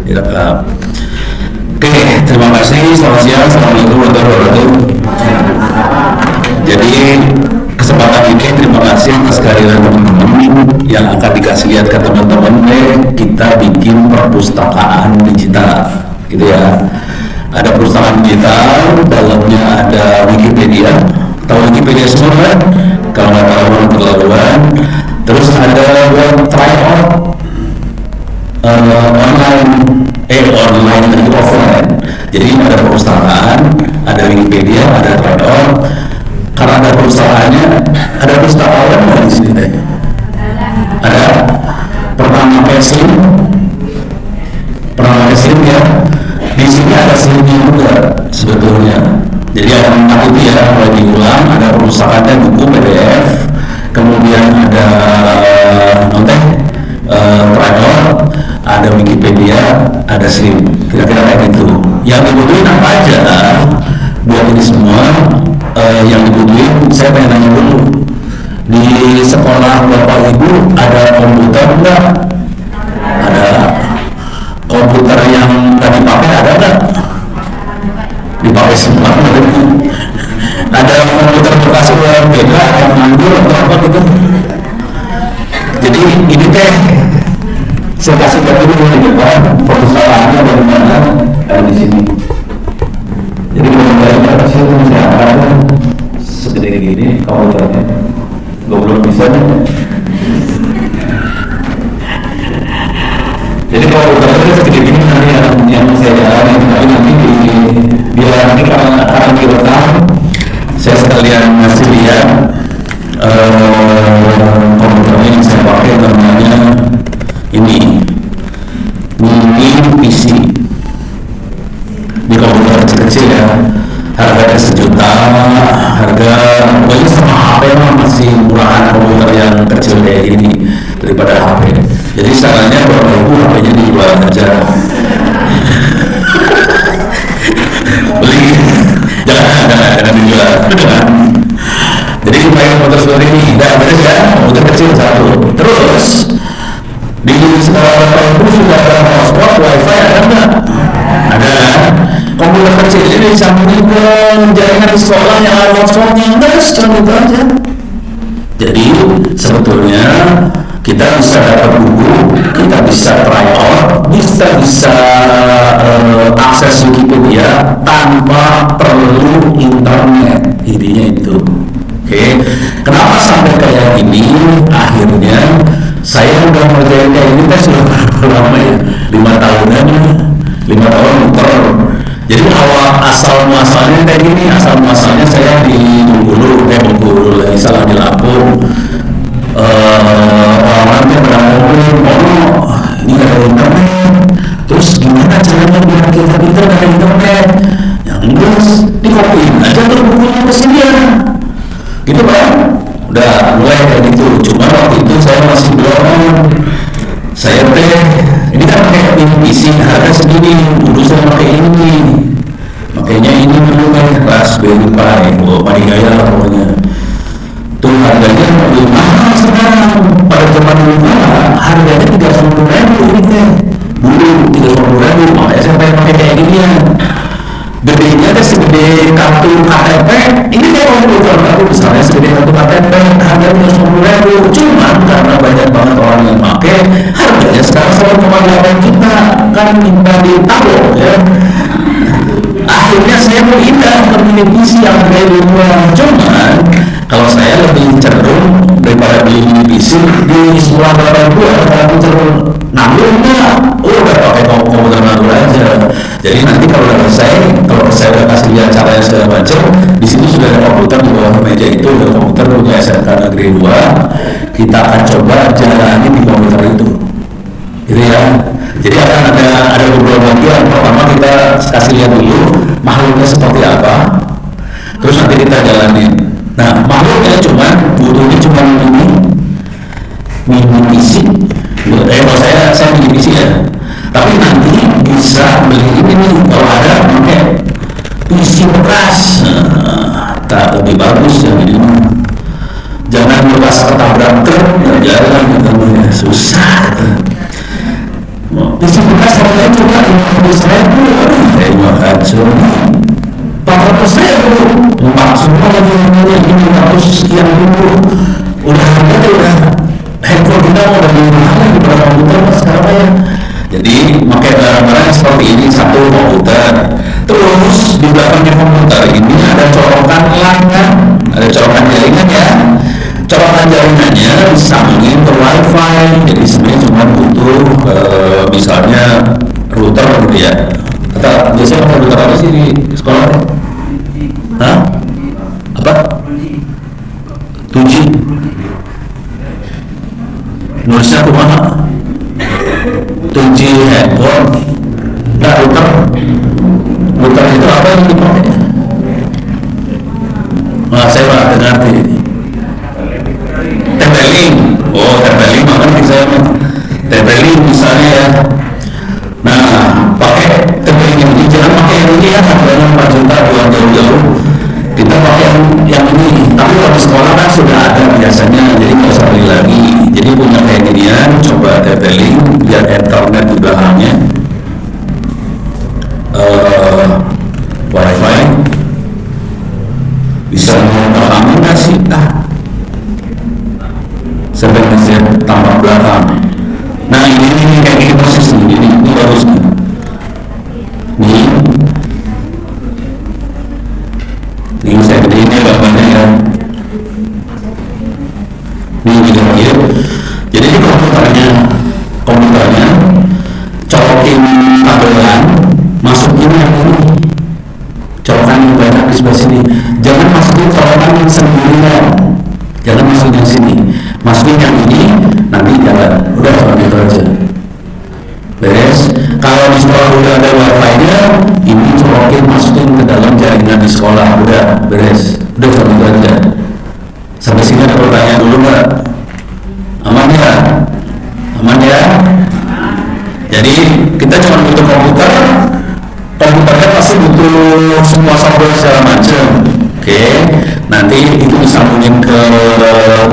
direkam. Oke, terima kasih. Selamat siang. Assalamualaikum warahmatullahi wabarakatuh. Jadi kesempatan ini terima kasih atas kehadiran teman-teman yang akan dikasih lihat ke teman-teman. Kita bikin perpustakaan digital, gitu ya. Ada perpustakaan digital, dalamnya ada Wikipedia. Tahu Wikipedia semua kan? Kalau nggak tahu keterlaluan. Terus ada web tryout online dan offline. Jadi ada perpustakaan, ada Wikipedia, ada tryout. Karena ada perpustakaannya, ada pustakawan nggak di sini deh? Ada. Pertama Pesin ya. Di sini ada slimnya juga sebetulnya. Jadi ada 4 itu ya, kalau diulang ada perpustakaannya buku PDF, kemudian ada tryout, ada Wikipedia, ada slim. Kira-kira kayak gitu. Yang dibutuhin apa aja buat ini semua? Yang dibutuhin, saya pengen nanya dulu, di sekolah Bapak Ibu ada komputer enggak? Ada. Komputer yang tadi pakai ada enggak? Dipakai semua. Ada komputer bekas yang beda, yang nganggur atau apa gitu. Jadi ini teh saya kasih lihat dulu di depan perpustakaannya bagaimana di sini. Jadi kalau saya punya ada segede gini komputernya, belum bisa nih. Jadi komputernya segede gini nanti yang saya jalanin, tapi nanti biar nanti akan direkam, saya sekalian ngasih lihat komputernya yang saya pakai namanya ini mini PC. Di komputer kecil ya, harganya 1 juta, harga pokoknya sama HP mah masih murahan komputer yang kecil kayak ini daripada HP. Jadi sarannya Bapak Ibu HP-nya dijual aja. Beli, jangan dijual. Jadi supaya komputer seperti ini, tidak beres ya, komputer kecil 1. Terus di sekolah Bapak Ibu sudah ada hotspot, wifi ada nggak? Ada. Komputer kecil ini disambungin ke jaringan sekolah yang ada hotspotnya, enggak, cuma itu aja. Jadi sebetulnya kita bisa dapat buku, kita bisa tryout, bisa akses Wikipedia tanpa perlu internet. Intinya itu. Oke. Kenapa sampai kayak gini? Akhirnya saya udah ngerjain kayak ini kan sudah berapa lama ya? 5 tahunan, 5 tahun muter. Jadi awal asal muasalnya kayak gini, asal muasalnya saya di Bengkulu, salah di Lampung. Orang-orangnya pada ngomongin, ini ada internet. Terus gimana caranya biar kita pintar ada internet? Yang enggak, dikopiin aja tuh bukunya ke sini ya. Gitu kan? Udah mulai kayak gitu. Cuma waktu itu saya masih belum. Saya ini kan pakai PC harga segini, dulu saya pakai ini, makanya ini dulu kan Raspberry Pi, paling gaya lah pokoknya. Tuh harganya lebih mahal sekarang. Pada zaman dulu harganya 30.000 ini teh. Dulu 30.000, makanya saya pengen pakai kayak gini ya. Gedenya teh segede kartu KTP. Ini kayak komputer kartu besarnya segede kartu KTP, harganya 30.000. Cuman karena banyak banget orang yang pakai, harganya sekarang 1,8 juta. Kan minta ditaruh ya. Akhirnya saya pindah ke mini PC yang harganya murah. Cuman kalau saya lebih cenderung daripada beli mini PC di sekolah Bapak Ibu ada komputer nanggur enggak? Udah pakai komputer nanggur aja. Jadi nanti kalau saya udah kasih lihat caranya segala macam, di sini sudah ada komputer di bawah meja itu, ada komputer punya SMK Negeri 2. Kita akan coba jalanin di komputer itu, gitu ya. Jadi akan ada beberapa bagian. Pertama kita kasih lihat dulu makhluknya seperti apa, terus nanti kita jalanin. Nah, makhluknya butuhnya cuma mini PC. Kalau saya mini PC ya. Tapi nanti bisa beli ini nih, kalau ada pakai PC bekas, tak lebih bagus ya ini. Jangan bekas ketabrak truk, ya jalan, susah. isi bekas saya coba 50.000, terima kasih 400.000, empat semua lagi ini 500 sekian ribu, udah harga udah handphone kita mau dari mahal lagi berapa komputer sekarang ya. Jadi pakai barang-barang seperti ini, satu komputer, terus di belakangnya komputer ini ada colokan LAN kan, ada colokan jaringan ya. Colokan jaringannya disambungin ke wifi, jadi sebenarnya cuma butuh misalnya router gitu ya. Kita biasanya pakai router apa sih di sekolah? Hah? Apa? 2G? Nulisnya kumaha? 2G handphone? Nggak, router? Router itu apa yang dipakai? Nah, saya nggak ngerti. TP-Link, oh TP-Link makanya saya TP-Link misalnya ya. Nah, pakai TP-Link ini, jangan pakai yang ini ya, harganya 4 juta buat jauh-jauh. Kita pakai yang ini, tapi kalau di sekolah kan sudah ada biasanya, jadi nggak usah beli lagi. Jadi punya kayak ginian, coba TP-Link biar internet di belakangnya wifi bisa memahami nggak sih? Sebenarnya tampak belakang. Nah ini kayak gini persis nih, ini bagus nih. Ini saya gede ini gambarnya ya. Ini juga gitu. Jadi ini komputernya colokin kabelan, masukin yang ini, colokan yang banyak di sebelah sini. Jangan masukin colokan yang sendirian. Jangan masukin yang sini, masukin yang ini, nanti jalan. Udah seperti itu aja. Beres. Kalau di sekolah udah ada wifi-nya, ini colokin masukin ke dalam jaringan di sekolah. Udah beres. Udah seperti itu aja. Sampai sini ada pertanyaan dulu nggak? Aman ya? Aman ya? Jadi kita cuma butuh komputer. Komputernya pasti butuh semua software segala macam. Oke, nanti itu disambungin ke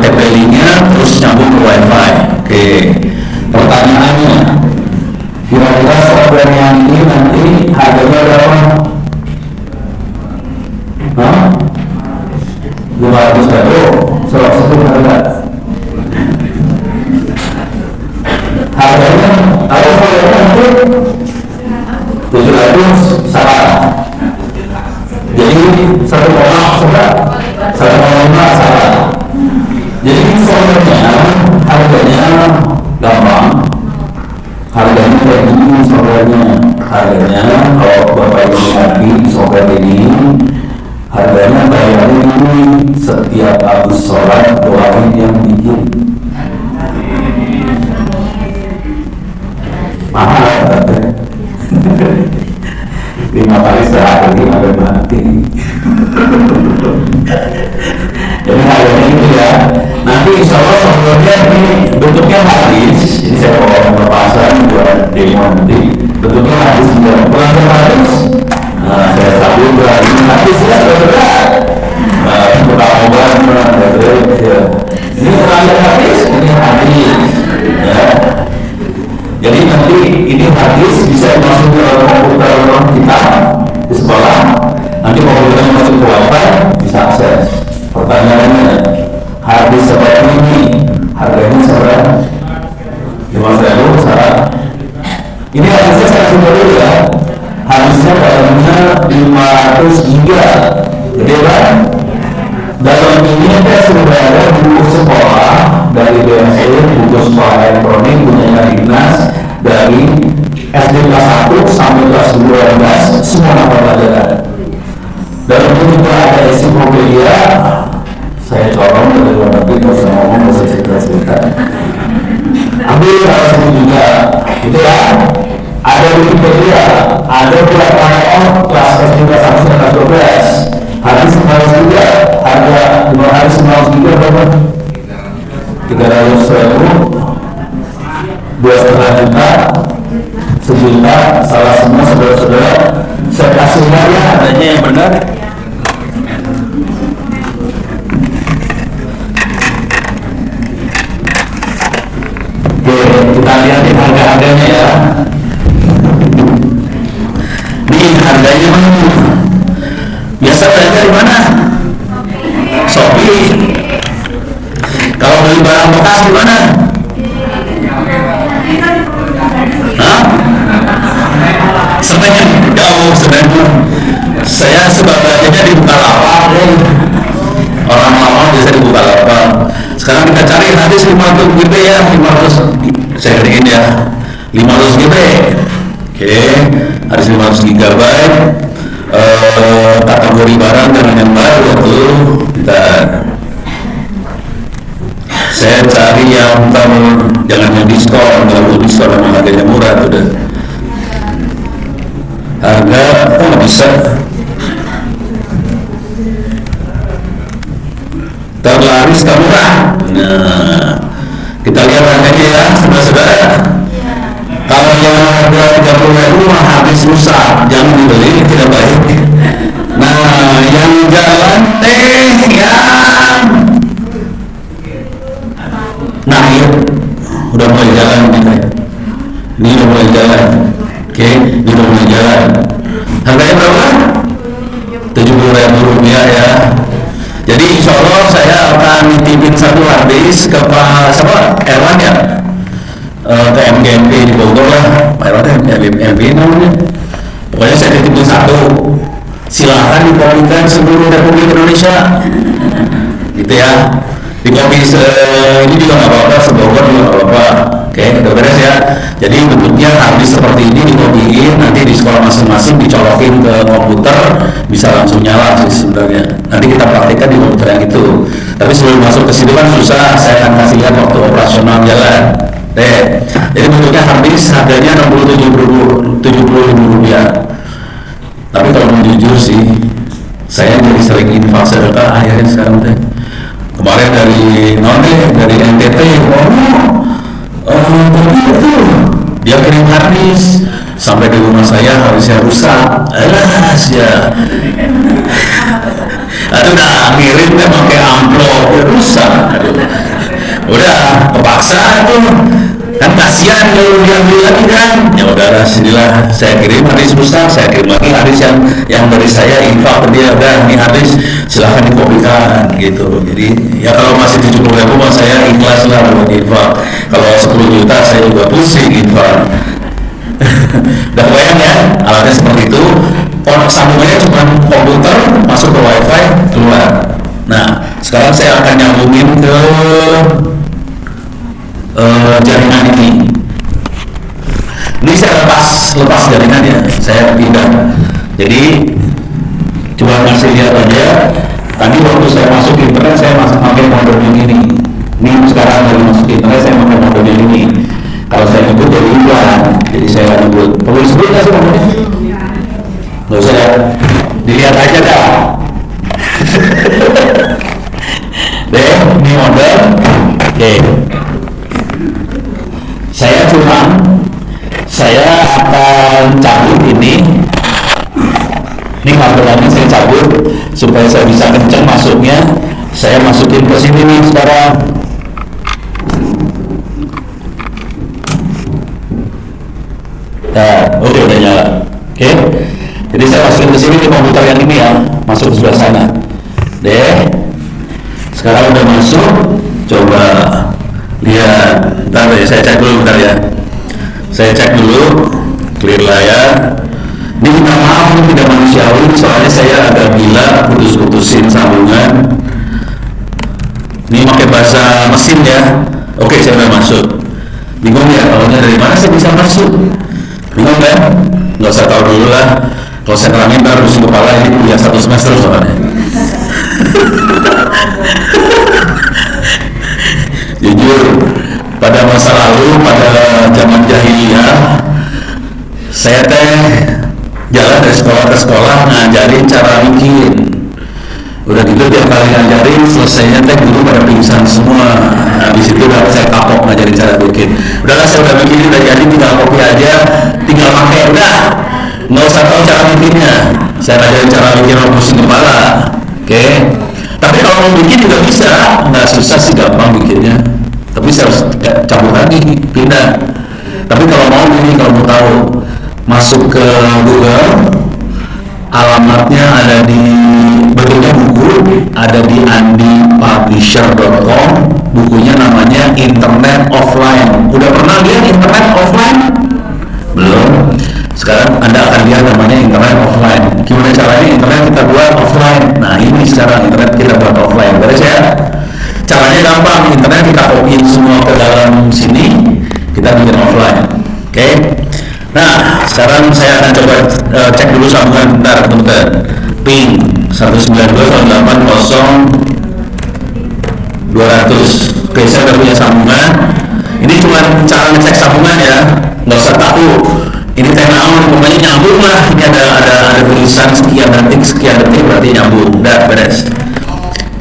TP-Link-nya, terus nyambung ke wifi. Oke, pertanyaannya, kira-kira software yang ini nanti harganya berapa? Hah? 500.000, satu harga. Harganya, kalau software itu 700 salah. Jadi 1,5 salah. Jadi softwarenya harganya gampang. Harganya kayak gini softwarenya. Harganya kalau Bapak Ibu ngerti software ini, harganya bayarnya ini setiap habis sholat doain yang bikin. Mahal katanya. 5 kali sehari sampai mati. Jadi harganya itu ya. Nanti insya Allah softwarenya ini bentuknya hadis. Ini saya bawa ke pasar buat demo nanti. Bentuknya hadis juga. Bukan hadis. Nah, saya sabun berarti hadis ya berat. Bukan obat berat ya. Ini terakhir hadis. Ini hadis. Ya. Jadi nanti ini hadis bisa masuk ke komputer kita di sekolah. Nanti komputernya masuk ke wifi bisa akses. Pertanyaannya, hadis seperti ini harganya berapa? 5.000 salah. Ini hadisnya saya coba dulu ya. Hadisnya dalamnya 500 giga, gede kan? Dalam ini sudah ada buku sekolah dari BSD, buku sekolah elektronik punya Dinas dari SD kelas 1 sampai kelas 12, semua nama pelajaran. Dalam itu juga ada ensiklopedia. Saya colong dari luar negeri, kalau saya ngomong bisa cerita-cerita. Ambil salah satu juga, gitu ya. Ada Wikipedia, ada buat kelas SD kelas 1 sampai kelas 12. Hadis 500 juga, harga 2 hari 500 juga berapa? 300.000, 2,5 juta, 1 juta, salah semua saudara-saudara. Saya kasih ya adanya yang benar. Oke, kita lihat harga-harga harganya ya. Nih harganya biasa belanja di mana? Shopee. Kalau beli barang bekas di mana? Hah? Sebenarnya sebenarnya saya suka belanjanya di Bukalapak. Orang lama biasa di Bukalapak. Sekarang kita cari hadis 500 GB ya, 500 saya keringin ya, 500 GB. Oke, hadis 500 GB. Kategori barang dengan yang baru itu kita saya cari yang jangan yang diskon. Kalau diskon memang harganya murah tuh deh. Harga nggak bisa terlaris termurah. Nah, kita lihat harganya ya, saudara-saudara. Kalau yang harga 30.000 habis rusak, jangan dibeli, tidak baik. Nah, yang jalan yang nah iya, udah mulai jalan ini udah mulai jalan. Oke, ini udah mulai jalan. Harganya berapa? 70.000 rupiah ya. Jadi insya Allah saya akan nitipin satu hadis ke Pak Erwan ya, ke MGMP di Bogor lah, Pak Erwan MGMP namanya. Pokoknya saya titipin satu. Silahkan dikopikan seluruh Republik Indonesia, gitu ya. Dikopi ini juga nggak apa-apa, sebogor juga nggak apa-apa. Oke, udah beres ya. Jadi bentuknya habis seperti ini, dikopiin, nanti di sekolah masing-masing dicolokin ke komputer, bisa langsung nyala sih sebenarnya. Nanti kita praktekkan di komputer yang itu. Tapi sebelum masuk ke situ kan susah, saya akan kasih lihat waktu operasional jalan. Jadi bentuknya habis, harganya 70.000 rupiah. Tapi kalau mau jujur sih, saya jadi sering infak sedekah akhirnya sekarang teh. Kemarin dari NTT, tapi itu dia kirim hadis sampai di rumah saya, hadisnya rusak. Alas ya. Aduh udah ngirim deh pakai amplop, rusak. Aduh. Udah kepaksa tuh. Kan kasihan kalau diambil lagi kan. Ya udahlah, sinilah saya kirim hadis rusak, saya kirim lagi hadis yang dari saya infak ke dia. Udah, ini hadis silahkan dikopikan gitu. Jadi ya kalau masih 70.000 saya ikhlas lah buat infak. Kalau 10 juta saya juga pusing infak. Udah bayang ya, alatnya seperti itu. Sambungannya cuma komputer, masuk ke wifi, keluar. Nah, sekarang saya akan nyambungin ke jaringan ini. Ini saya lepas jaringannya, saya pindah. Jadi coba ngasih lihat aja. Tadi waktu saya masuk internet saya pakai modem yang ini. Ini sekarang lagi masuk internet saya pakai modem yang ini. Kalau saya nyebut jadi iklan, jadi saya nyebut. Perlu disebut nggak sih modemnya? Nggak usah ya. Dilihat aja dah. Deh, ini modem. Oke. Saya akan cabut ini kabelnya saya cabut supaya saya bisa kencang masuknya. Saya masukin ke sini nih sekarang. Nah, oke udah nyala. Oke. Jadi saya masukin ke sini di komputer yang ini ya, masuk ke sebelah sana. Deh. Sekarang udah masuk. Coba lihat. Bentar ya, saya cek dulu bentar ya. Saya cek dulu, clear layar. Ini minta maaf, ini tidak manusiawi, soalnya saya agak gila putus-putusin sambungan. Ini pakai bahasa mesin ya. Oke, saya udah masuk. Bingung ya, tahunya dari mana saya bisa masuk? Bingung kan? Nggak usah tahu dulu lah. Kalau saya terangin baru di kepala ini kuliah 1 semester soalnya. Jujur, pada masa lalu, pada zaman jahiliyah, saya jalan dari sekolah ke sekolah ngajarin cara bikin. Udah gitu tiap kali ngajarin, selesainya guru pada pingsan semua. Habis itu udah saya kapok ngajarin cara bikin. Udahlah, saya udah bikin, udah jadi, tinggal copy aja, tinggal pakai, udah nggak usah tahu cara bikinnya. Saya ngajarin cara bikin pusing kepala. Oke. Tapi kalau mau bikin juga bisa, nggak susah sih, gampang bikinnya. Tapi saya harus cabut lagi, pindah. Tapi kalau mau ini, kalau mau tahu, masuk ke Google, alamatnya ada di bentuknya buku, ada di andipublisher.com. Bukunya namanya Internet Offline. Udah pernah lihat Internet Offline? Belum. Sekarang Anda akan lihat namanya Internet Offline. Gimana caranya internet kita buat offline? Nah, ini sekarang internet kita buat offline. Beres ya? Caranya gampang, internet kita copy semua ke dalam sini, kita bikin offline. Oke? Nah, sekarang saya akan coba cek dulu sambungan bentar, teman-teman. Ping 192.168.200. Oke, saya udah punya sambungan. Ini cuma cara ngecek sambungan ya, nggak usah tahu. Ini TNA pokoknya nyambung lah. Ini ada tulisan sekian detik berarti nyambung. Udah beres.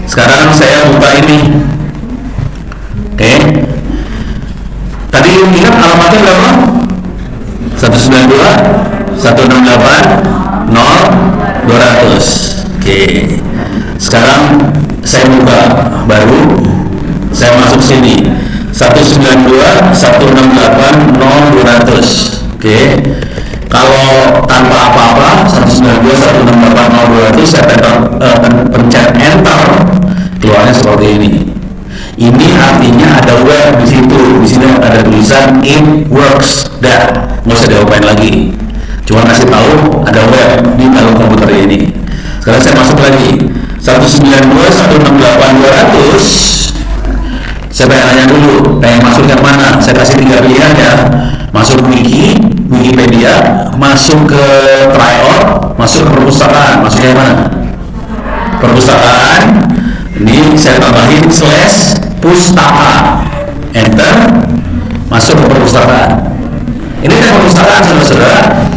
Sekarang saya buka ini. Oke. Tadi ingat alamatnya berapa? 192.168.200. Oke. Sekarang saya buka baru. Saya masuk sini. 192.168.200. Oke. Kalau tanpa apa-apa 192.168.200 saya pencet enter, keluarnya seperti ini. Ini artinya ada web di situ. Di sini ada tulisan it works. Dah, nggak usah diapain lagi. Cuma kasih tahu ada web di dalam komputer ini. Sekarang saya masuk lagi 192.168.200. Saya pengen nanya dulu, pengen masuk yang mana? Saya kasih 3 pilihan ya. Masuk Wikipedia, masuk ke tryout, masuk ke perpustakaan. Masuk yang mana? Perpustakaan. Ini saya tambahin /pustaka. Enter. Masuk ke perpustakaan. Ini kan perpustakaan, saudara-saudara.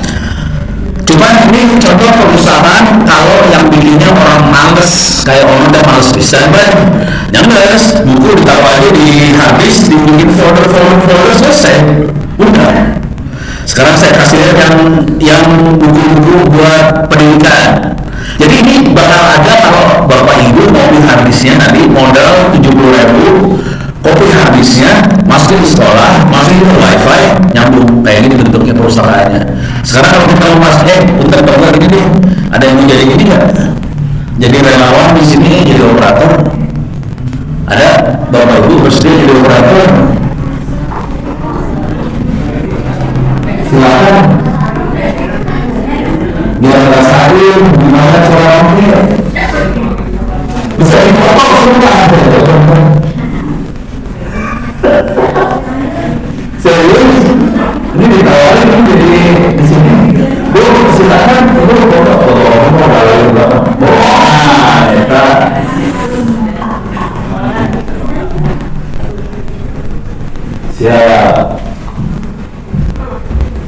Cuman ini contoh perpustakaan kalau yang bikinnya orang males, kayak orang udah males desain kan, yang males buku ditaruh aja di habis, dibikin folder selesai, udah. Sekarang saya kasih yang buku-buku buat pendidikan. Jadi ini bakal ada kalau bapak ibu mau beli harddisknya nanti modal 70.000, kopi harddisknya masukin ke sekolah, masukin ke wifi, nyambung kayak ini bentuknya perpustakaannya. Sekarang kalau kita mau masuk, bentar ini nih, ada yang mau jadi gini nggak? Jadi relawan di sini jadi operator. Ada bapak ibu bersedia jadi operator? Silakan. Biar rasain gimana cara ngomongnya. Bisa difoto semua. Serius? Ini ditawarin ini jadi di sini. Bu, silakan. Bu, foto. Wah, eta. Siap.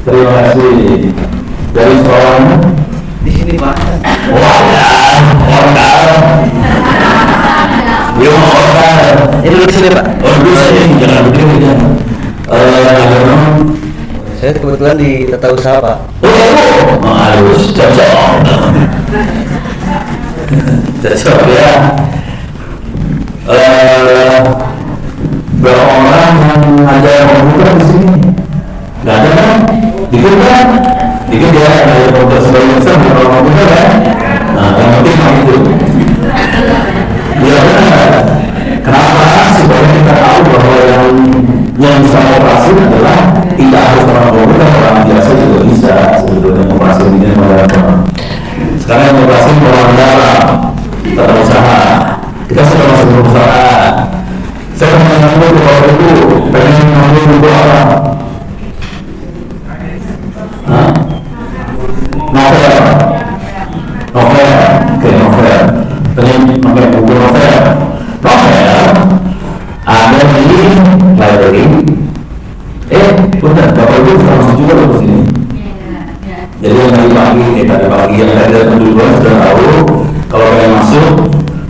Terima kasih. Dari sekolahnya di sini Pak. Ini duduk sini Pak. Duduk sini, jangan begini ya. Saya kebetulan di Tata Usaha Pak. Harus cocok. Cocok ya. Berapa orang yang ngajar komputer di sini? Gak ada kan? Dikit kan? Dikit ya, ada komputer sebagian besar berapa komputer kan? Nah, yang penting mah itu. Ya benar. Kenapa? Supaya kita tahu bahwa yang bisa operasi adalah tidak harus orang komputer, orang biasa juga bisa sebetulnya operasi ini modern. Sekarang yang operasi orang dalam tata usaha. Kita sudah masuk ke perusahaan. Saya pengen ngambil ke bawah itu, pengen ngambil ke bawah. Novel, oke novel. Pengen pakai buku novel. Ada di library. Benar, bapak itu bisa masuk juga loh ke sini. Jadi yang tadi pagi yang tadi datang duluan sudah tahu kalau pengen masuk.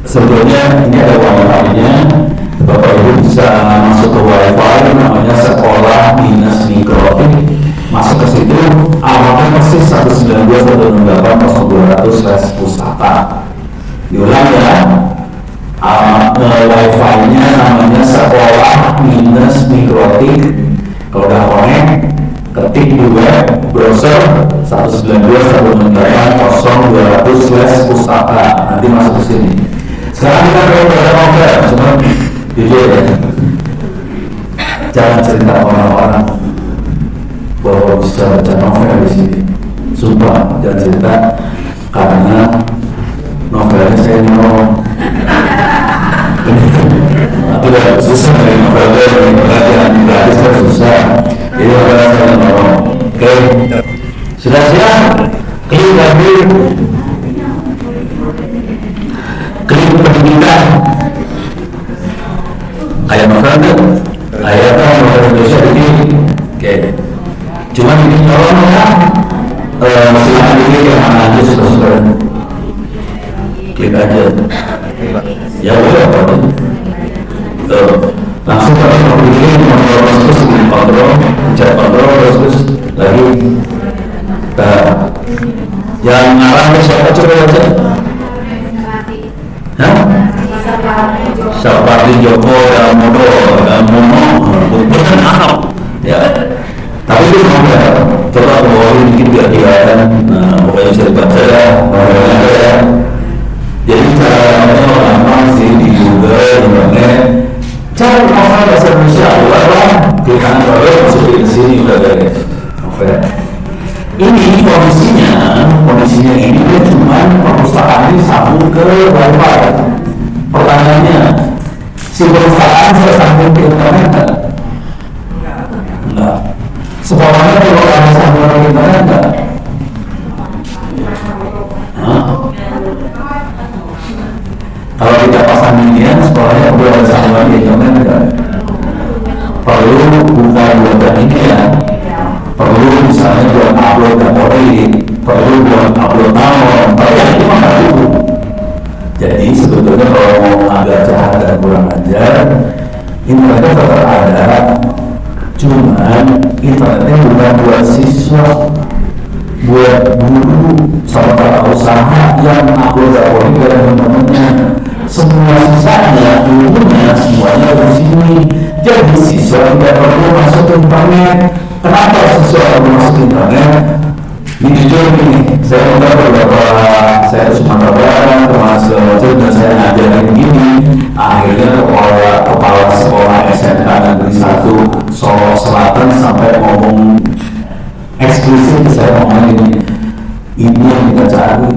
Sebetulnya ini ada wifi-nya. Bapak ibu bisa masuk ke wifi namanya sekolah minus mikrotik. Masuk ke situ, alamatnya persis 192.168.200/pustaka. Diulang ya, alamat wifi-nya namanya sekolah minus mikrotik. Kalau udah connect, ketik di web browser 192.168.0200/pustaka, nanti masuk ke sini. Sekarang kita pengen baca novel, cuma jujur ya, jangan cerita orang-orang bahwa bisa baca novel di sini. Sumpah, jangan cerita, karena novelnya saya nyolong. Udah susah dari novelnya, dari perhatian gratis kan susah. Jadi novelnya saya nyolong. Oke, sudah siap? Klik lagi. Klik pendidikan. Ayat novel kan? Ayat novel Indonesia ini. Oke. Cuman ini nyolong ya. Silahkan diklik yang mana aja sudah. Klik aja. Ya udah apa langsung kalau bikin kontrol terus kontrol cek kontrol terus lagi yang ngarang ke siapa coba aja. Hah? Seperti Joko Damono bukan Ahok ya, tapi itu novel. Coba bawain dikit biar kelihatan. Nah pokoknya bisa dibaca ya novelnya ya. Jadi caranya gampang sih di Google, internet, cari novel bahasa Indonesia, buatlah klik kanan bawah masukin ke sini udah beres novel. Ini kondisinya ini dia cuma perpustakaan ini sambung ke wifi. Pertanyaannya, si perpustakaan saya sambung ke internet enggak? Enggak. Sekolahnya kalau ada sambungan ke internet enggak? Kalau kita pasang median, sekolahnya perlu ada sambungan di internet enggak? Perlu bukan buat ini ya. Perlu misalnya buat upload memori, perlu buat upload nama, tapi yang itu mah dulu. Jadi sebetulnya kalau mau agak jahat dan kurang ajar, internetnya tetap ada, cuman internetnya bukan buat siswa, buat guru sama para usaha yang upload memori dan teman-temannya. Semua sisanya, ilmunya, semuanya di sini. Jadi siswa tidak perlu masuk ke internet. Kenapa siswa perlu masuk ke internet? Ini jujur ini, saya udah beberapa, saya Sumatera Barat, termasuk dan saya ngajarin begini. Akhirnya kepala sekolah SMK Negeri 1 Solo Selatan sampai ngomong eksklusif, saya ngomong ini yang kita cari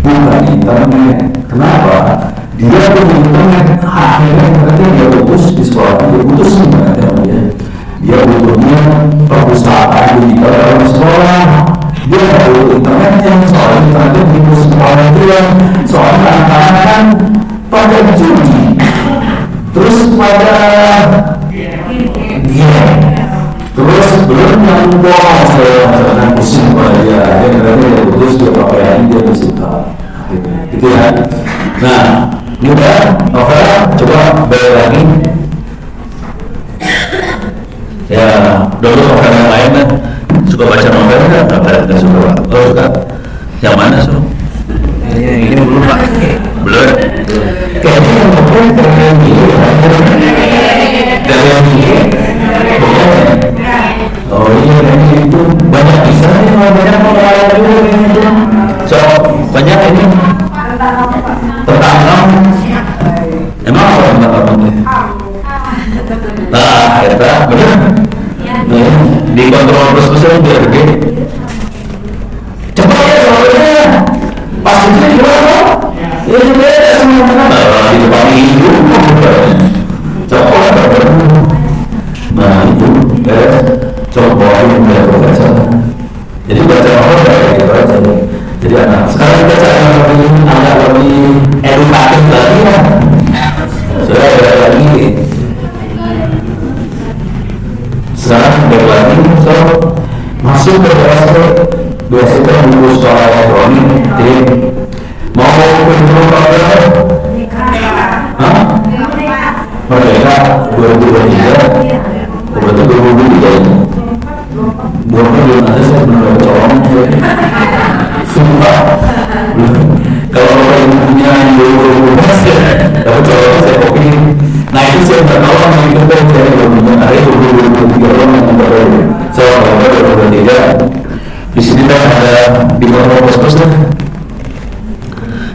bukan internet. Kenapa? Dia punya internet, akhirnya dia putus di sekolah, dia putus sebenarnya dia butuhnya perpustakaan digital dalam sekolah. Dia butuh internetnya, soalnya internetnya di sekolah dia, soalnya anak-anak kan pada judi, terus pada terus belum yang bohong, saya pusing pada dia putus, dia pakai dia bersuka gitu ya. Nah udah novel, coba balik lagi ya. Dulu novel yang lain kan suka baca novel kan? Nggak suka. Oh suka. Yang mana suka? Ini belum Pak. Belum. Kayaknya yang novel dari yang ini. Oh iya, itu banyak bisa nih, banyak so banyak ini pertama emang apa pertama nah kita bener dikontrol terus biar gede cepat ya soalnya pas itu gimana ya beda semua di depan hidup cepat. Nah itu coba yang baca. Jadi baca novel kayak gitu aja. Jadi anak sekarang kita cari yang lebih edukatif lagi ya. Sudah ada lagi. Sekarang ada lagi so masuk ke BSD. BSD buku sekolah elektronik. Jadi mau kunjung ke Merdeka 2023. Berarti 2023 ya? Belum ada, saya benar-benar colong sumpah. Kalau yang punya 2012 ya dapat colongnya saya kopi. Nah itu saya nggak tahu sama itu saya belum punya. Ada 2023 orang yang baru. So Di sini kan ada di bawah pos-pos kan.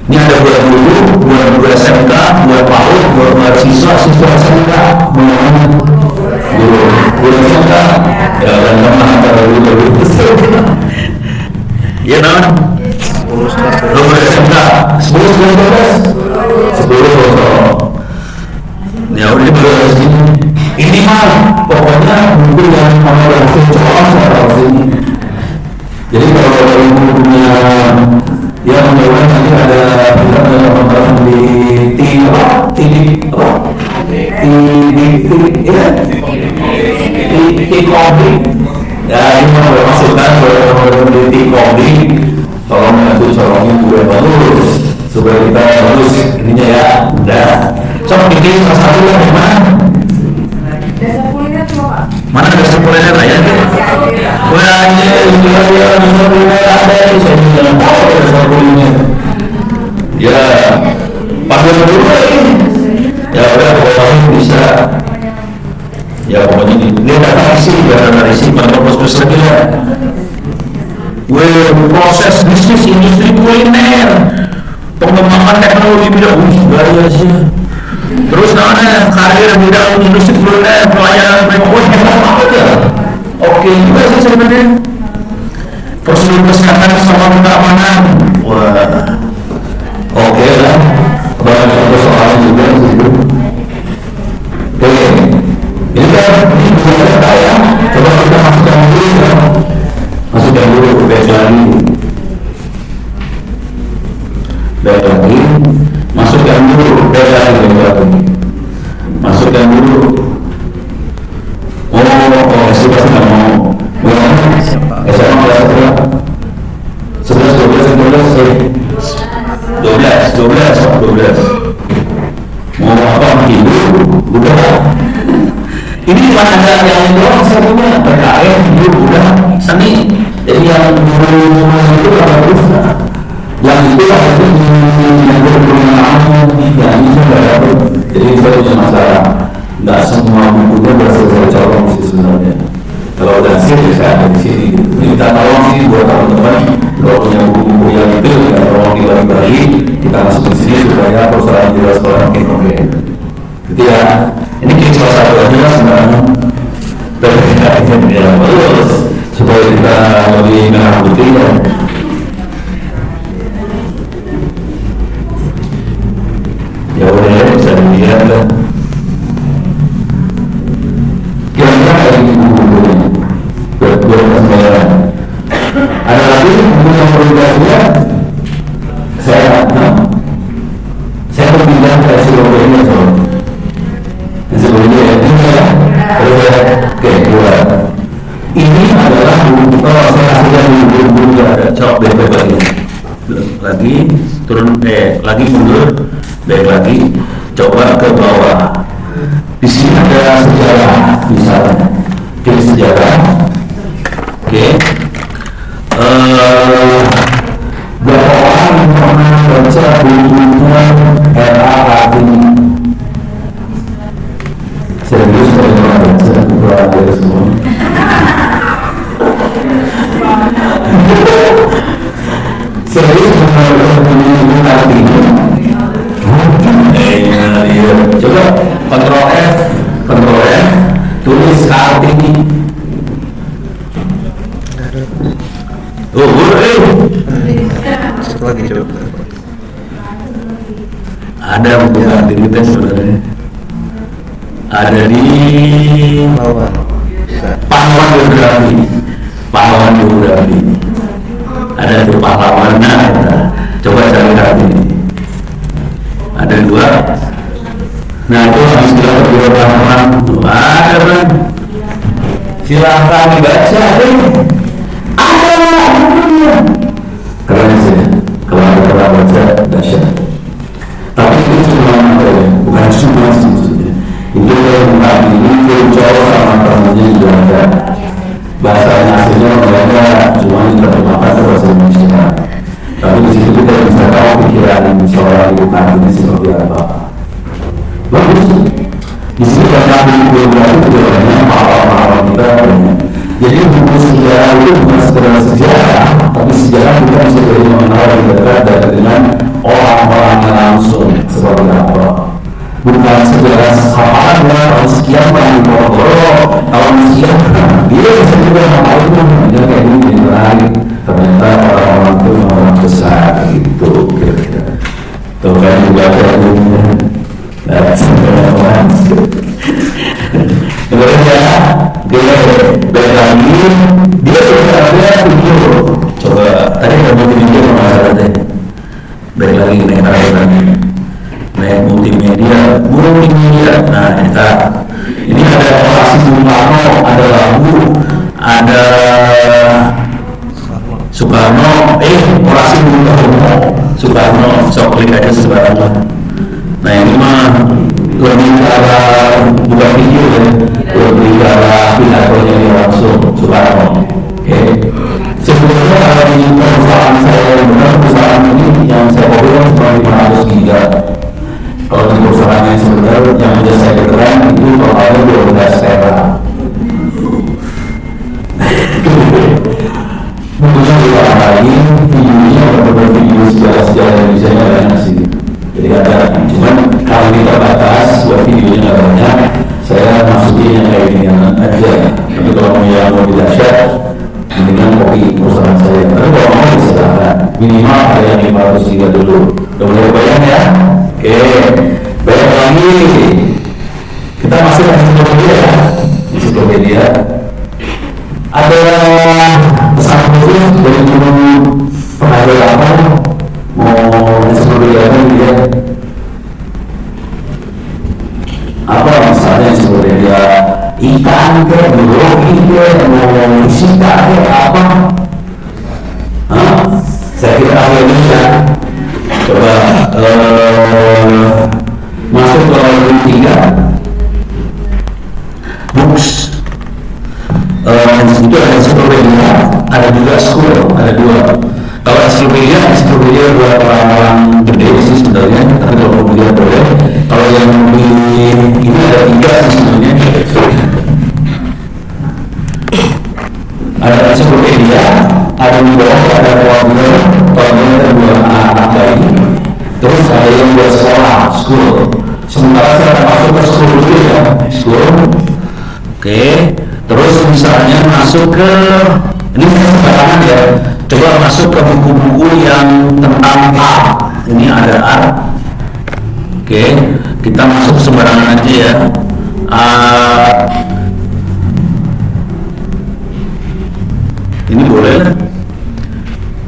Ini ada buat guru, buat guru SMK, buat PAUD, buat mahasiswa, siswa SMK, guru SMK, ya dan teman antara guru ya non, guru SMK, 10. Ya udah di sini. Ini mah pokoknya guru yang mau langsung coba soal sini. Jadi kalau ibu punya ya mudah-mudahan nanti ada teman-teman di T-Kobi ya ini mau masukkan teman-teman di T-Kobi tolong bantu corongin gue bagus supaya kita bagus ininya ya udah coba bikin salah satu lah gimana mana dasar kuliner lah ya wah ini dasar kuliner ada saya bilang tahu dasar kuliner ya pasal dulu ya udah pokoknya bisa ya pokoknya ini ada isi ya ada isi pada pos lagi ya proses bisnis industri kuliner pengembangan teknologi bidang gaya sih terus namanya karir bidang industri kuliner pelayanan hebat banget ya oke juga sih sebenarnya prosedur kesehatan sama keamanan wah oke lah banyak persoalan juga di situ oke ini kan ini bisa ya coba kita masukkan dulu baik lagi masukkan dulu sudah nggak mau SMA kelas berapa 12 mau apa ibu udah ini cuma ada yang doang satunya PKN ibu udah seni jadi yang dulu itu bagus yang itu ada yang berpengalaman yang ini sudah dapat jadi saya punya masalah nggak semua bukunya berhasil saya colong sih sebenarnya kalau udah sih saya ada di sini minta tolong sih buat teman-teman kalau punya buku-buku yang itu ya tolong dibagi-bagi kita masuk di sini supaya persoalan jelas kalau makin oke gitu ya ini kita salah satu aja sebenarnya dan ya bagus supaya kita lebih merah putih ya ya udah ya bisa dilihat kan kira-kira ada di buku-bukunya buat pembayaran ada lagi buku yang perlu dilihat saya berbincang ke sebelumnya sebelumnya ya ini ya oke dua ini adalah buku saya kasihkan buku ada cok bebek lagi turun lagi mundur baik lagi coba ke bawah di sini ada sejarah misalnya oke sejarah oke berapa orang yang pernah baca bukunya R.A. Kartini serius kalau pernah baca buku ada semua serius pernah baca buku Kartini coba Ctrl F tulis Kartini lagi coba ada buku Kartini itu sebenarnya ada di pahlawan biografi ada di pahlawan coba cari Kartini ada dua nah itu harus kita berdua pahlawan ada kan silahkan dibaca ada keren sih kalau ada pernah baca dahsyat tapi itu cuma bukan cuma sih maksudnya itu bukan ini cowok sama temennya juga ada bahasanya aslinya mereka cuma diterjemahkan ke bahasa Indonesia tapi di situ kita bisa tahu pikiran seorang ibu kandungnya seperti apa bagus di sini banyak buku biografi juga banyak pahlawan kita banyak jadi buku sejarah itu bukan sekedar sejarah misalnya orang di Ponorogo kalau Mesir dia bisa juga mau itu dia kayak gini lagi ternyata orang-orang itu orang besar gitu kira-kira tuh kan juga kayak gini dan sebenarnya kemudian dia balik lagi dia ada video coba tadi kamu video masalah deh balik lagi naik lagi naik multimedia nah ini ada orasi Bung Karno, ada lagu, ada Soekarno, orasi Bung Karno, Soekarno, sok klik aja sebarang. Nah ini mah lebih ke arah bukan video ya, lebih ke arah pidatonya ini langsung Soekarno. Oke. Sebelumnya kalau di perusahaan saya yang benar, perusahaan ini yang saya kopikan cuma 500 giga. Kalau di perusahaan yang sebenarnya yang sudah saya keteran itu totalnya 12 tera. Kemudian kita lagi videonya beberapa video sejarah-sejarah Indonesia yang banyak sih. Jadi ada, cuman kalau kita batas buat videonya nggak banyak, saya masukin yang kayak gini aja. Tapi kalau mau yang lebih dahsyat, mendingan kopi perusahaan saya. Tapi kalau mau diserahkan minimal ada yang 503 dulu. Udah mulai bayang ya? Oke, baik lagi. Kita masuk ke ensiklopedia ya. Ensiklopedia. Ada pesan khusus dari guru pengajar apa? Mau ensiklopedia apa dia? Apa misalnya ensiklopedia ikan ke, biologi ke, mau fisika ke, apa? Saya kira ahlinya. Coba masuk ke volume 3 books itu ada ensiklopedia, ada juga school, ada dua. Kalau ensiklopedia buat orang-orang gede sih sebenarnya, tapi kalau mau dilihat boleh. Kalau yang ini ada 3 sih sebenarnya. Ada ensiklopedia, ada bawah, ada toddler dan buat anak-anak bayi. Terus ada yang buat sekolah, school. Sementara saya akan masuk ke school dulu ya, school. Oke. Terus misalnya masuk ke, ini sembarangan ya. Coba masuk ke buku-buku yang tentang art. Ini ada art. Oke. Kita masuk sembarangan aja ya. Ini boleh lah.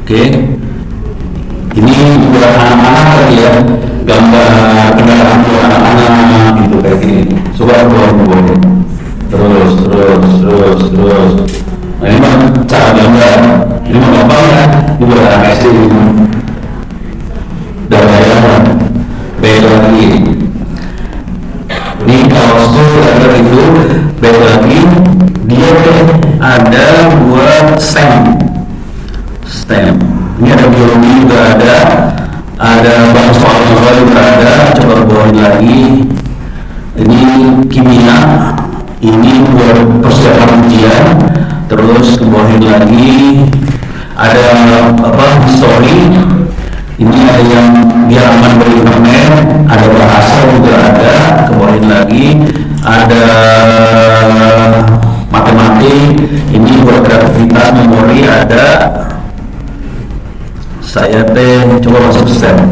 Oke. Ini buat anak-anak tadi ya, gambar kendaraan buat anak-anak gitu kayak gini. Coba boleh. Terus. Nah ini mah cara gambar. Ini mah gampang ya. Ini buat anak SD ini. Dan bayangan. Beda lagi. Ini kalau school ada itu beda lagi. Dia ada buat STEM. Ini ada biologi juga ada bangsa juga ada. Coba bawain lagi. Ini kimia. Ini buat persiapan ujian. Terus kebawain lagi. Ada history. Ini ada yang biar aman dari internet. Ada bahasa juga ada. Kebawain lagi. Ada matematik. Ini buat kreativitas memori ada. Saya coba masuk STEM.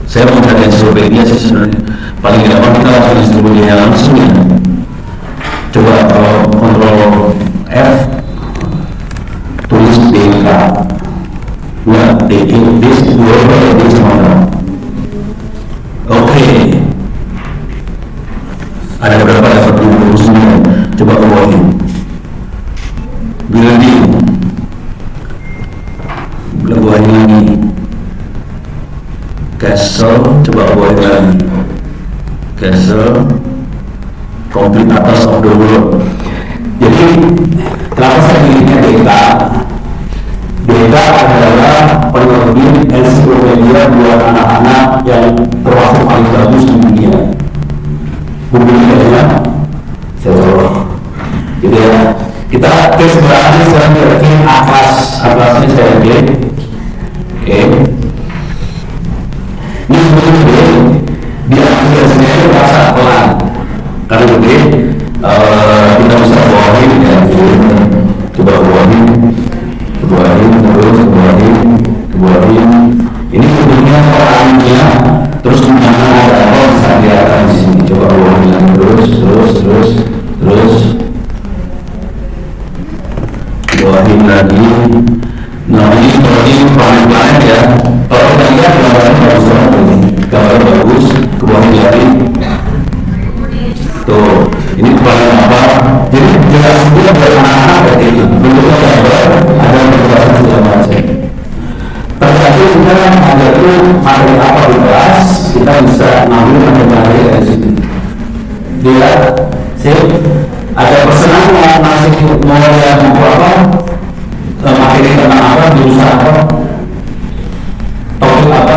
Saya mau cari ensiklopedia sih sebenarnya. Paling gampang kita langsung ensiklopedia langsung ya. Coba kalau kontrol F tulis DK. Nah, D semua. Oke. Ada beberapa level 29. Coba ke bawahnya. Building. Buahin lagi. Castle. Coba buahin lagi. Castle. Complete atas of the world. Jadi kenapa saya pilihnya data? Data adalah penerbit ensiklopedia buat anak-anak yang termasuk paling bagus di dunia. Bukunya ya, saya taruh. Gitu ya. Kita ke sebelah sekarang bikin atlasnya saya bikin. Oke. Ini buku dia biasanya itu rasa pelan. terus keluarin. Ini bentuknya orangnya, terus gimana ada apa bisa kelihatan di sini. Coba keluarin lagi terus keluarin lagi. Nah ini pelan-pelan ya. Kalau kita lihat gambarnya bagus banget ini, gambar bagus, keluarin lagi. Tuh, ini kepala apa? Jadi jelas juga dari anak-anak berarti itu bentuknya gambar, ada penjelasan segala macam. Tergantung kita ada tuh materi apa di kelas, kita bisa ngambil materi dari situ. Lihat, sih ada pesanan mau ngasih mau lihat mau apa? Materi tentang apa, jurusan apa, topik apa?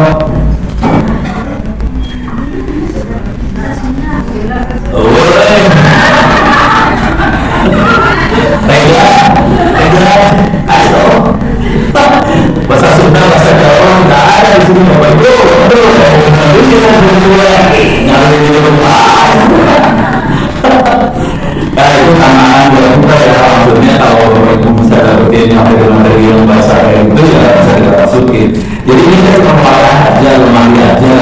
Bahasa Sunda, bahasa Jawa nggak ada di sini Bapak Ibu. Ini kita berdua nyari di rumah. Nah itu tambahan buat kita ya, maksudnya kalau Bapak Ibu bisa dapetin materi-materi yang bahasa itu ya bisa kita masukin. Jadi ini kan kepala aja, lemari aja,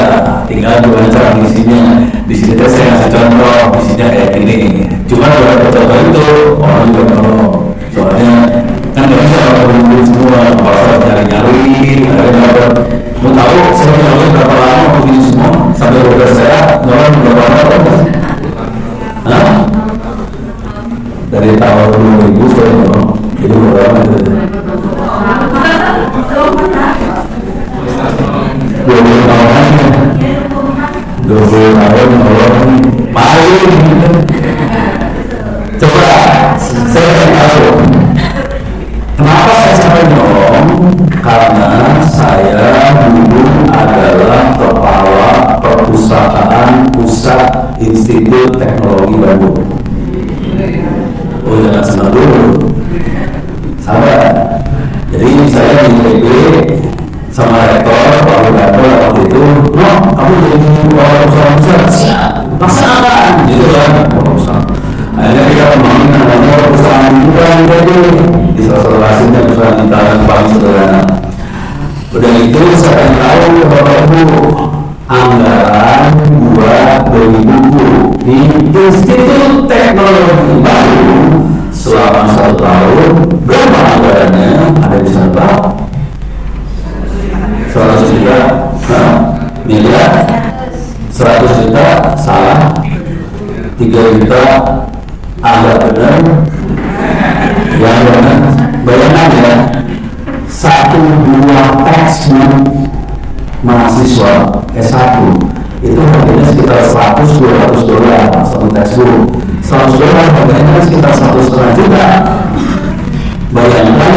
tinggal baca isinya. Di sini saya ngasih contoh, isinya kayak gini. Cuma beberapa contoh itu orang juga kalau soalnya kan nggak bisa orang semua, kalau nyari-nyari, ada mau tahu saya nyari berapa lama begini semua sampai beberapa saya nyari berapa lama? Hah? Dari tahun 2000 saya nyari, itu berapa lama itu? 20 tahun, 20 tahun, paling. Coba saya tahu. Kenapa saya sampai nyolong? Karena saya dulu adalah kepala perpustakaan Pusat Institut Teknologi Bandung. Oh jangan senang dulu, sabar. Jadi saya di ITB sama rektor Pak Wiranto waktu itu, no, kamu jadi kepala perusahaan besar, siap, laksanakan, gitu kan, akhirnya kita membangun namanya perusahaan juga di salah satu hasilnya perusahaan internet paling sederhana. Udah itu saya tahu Bapak Ibu anggaran buat beli buku di Institut Teknologi Bandung selama 1 tahun berapa anggarannya? Ada di sana 100 juta, miliar, 100 juta, salah, 3 juta, agak benar, yang benar, bayangkan ya, 1 buah textbook mahasiswa S1 itu harganya sekitar $100-200 satu textbook. $100 harganya sekitar 1,5 juta. Bayangkan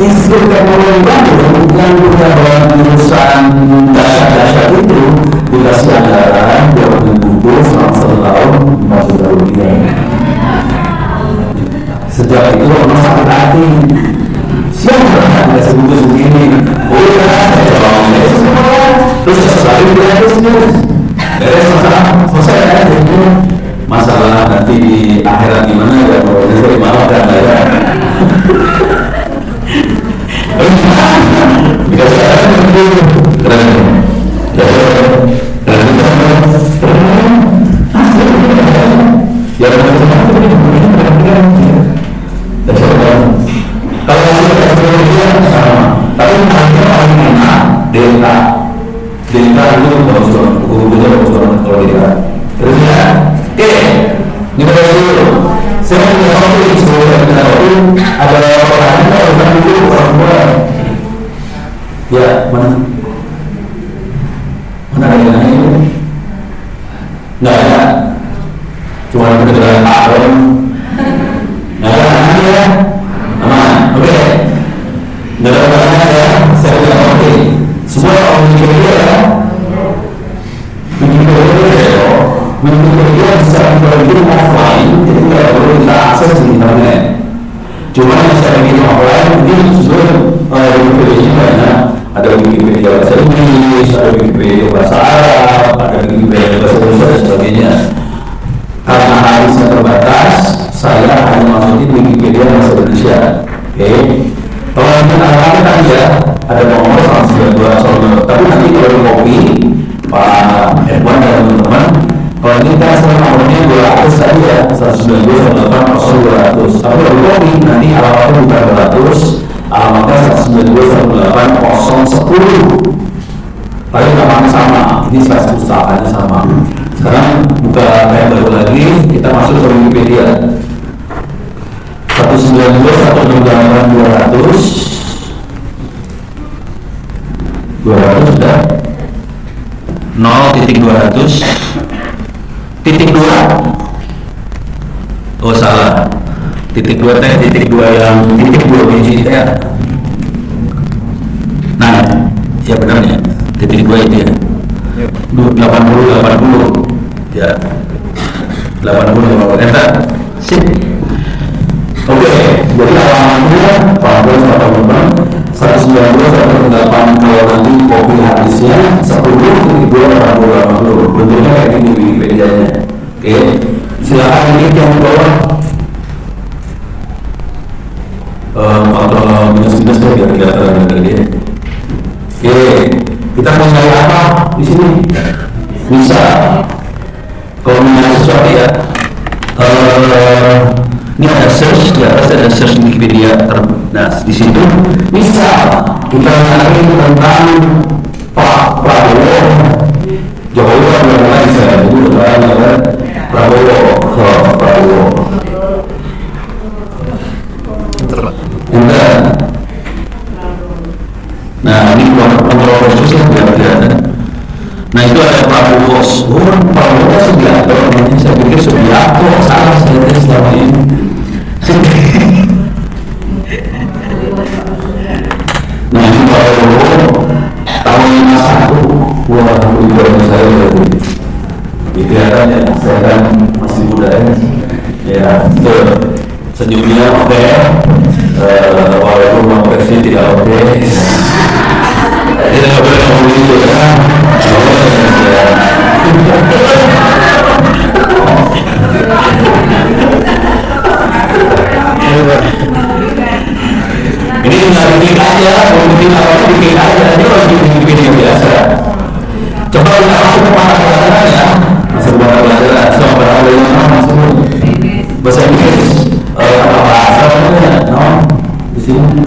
Institut Teknologi Bandung yang punya banyak jurusan dasar-dasar itu dikasih anggaran buat buku selama 1 tahun 4 juta rupiah. Sejak itu orang sakit hati. Siapa yang dikasih buku begini? Oh ya, saya coba ngomongin semua. Terus sesuatu gratisnya. Beres masalah selesai ya. Masalah nanti di akhirat gimana ya? Kalau saya malah dan ya. Delta itu bagus banget, buku-bukunya bagus banget kalau dilihat. Terus ya, oke, ini beres dulu. Saya punya waktu sebelum kita waktu ada orang itu orang ya mana ada yang ini? Nggak ada, cuma kedengaran tahun. Nggak ada ya, aman, oke. Nggak ada ya, saya bilang oke. Semua orang Wikipedia ya, Wikipedia bisa dibikin offline, jadi tidak perlu kita akses di internet. Cuma yang saya bikin offline ini justru Wikipedia banyak. Ada Wikipedia bahasa Inggris, ada Wikipedia bahasa Arab, ada Wikipedia bahasa Indonesia dan sebagainya. Karena harusnya terbatas, saya hanya masukin Wikipedia bahasa Indonesia. Oke, kalau kita kan ya. Tapi nanti kalau di kopi Pak Edwan dan teman-teman, kalau ini kan nomornya 200 tadi ya, 192.168.200. Tapi kalau di kopi nanti alamatnya bukan 200, alamatnya 192.168.010. Tapi namanya sama, ini spesies pustakanya sama. Sekarang buka tab baru lagi, kita masuk ke Wikipedia. 192.168.200 sudah 0.200 titik 2. Oh salah, titik 2 teh titik 2 yang titik 2 biji ya. Nah ya benar ya, titik 2 itu ya, 80 ya, 80 enter sip. Oke, jadi alamatnya Pak Bos Kota Beban 192.168. Kalau nanti kopi habisnya 10.280. Bentuknya kayak gini di Wikipedia-nya. Oke, silakan klik yang di bawah. Kontrol minus biar kelihatan dari dia. Oke, kita mau cari apa di sini? Bisa kombinasi sesuatu ya. Ini ada search, di atas ada search Wikipedia. Nah, di situ misal kita cari tentang Pak Prabowo, Jokowi kan mulai saya dulu kan Prabowo. Enggak. Nah, ini kontrol khusus yang tidak. Nah, itu ada Prabowo. Prabowo Subianto, saya pikir Subianto, salah saya selama ini. Nah, ini Prabowo tahun 51. Wah, umurnya saya berarti. Itu ya kan ya, saya kan masih muda ya. Senyumnya oke, walaupun konteksnya tidak oke. Kita nggak boleh ngomong itu ya. Ini tinggal bikin aja, mau bikin apa bikin aja. Ini harus bikin video biasa. Coba kita masuk ke mana pelajaran ya? Masuk ke mana pelajaran? Sama pelajaran masuk bahasa Inggris. Apa bahasa namanya? No, di sini.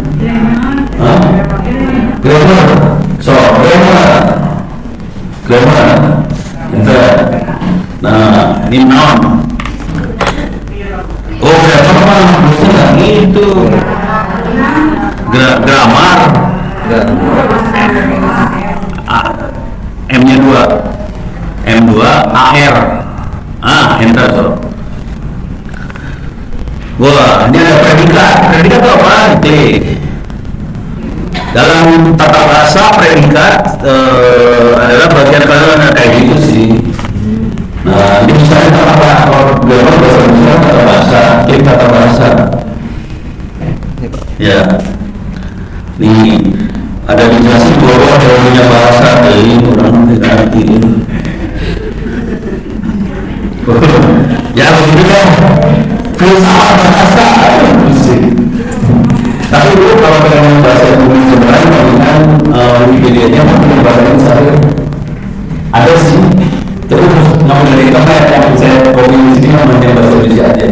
Grammar. So grammar. Nah, ini noun. Oh, grammar maksudnya itu. Grammar. M-nya 2. M2 AR. Enter so. Wah, ini ada predikat. Predikat itu apa? Klik. Dalam tata bahasa predikat adalah bagian kalian kayak gitu sih. Nah, ini misalnya kalau grammar bahasa Indonesia tata bahasa, klik tata bahasa. Ya, nih ada dijelasin bahwa teorinya bahasa ini kurang berarti. Ya begitu kan, filsafat bahasa. Tapi dulu kalau pengen bahasa Indonesia sebenarnya mendingan Wikipedia-nya mungkin bahasa Indonesia ada sih. Terus nggak dari internet yang saya copy di sini namanya bahasa Indonesia aja.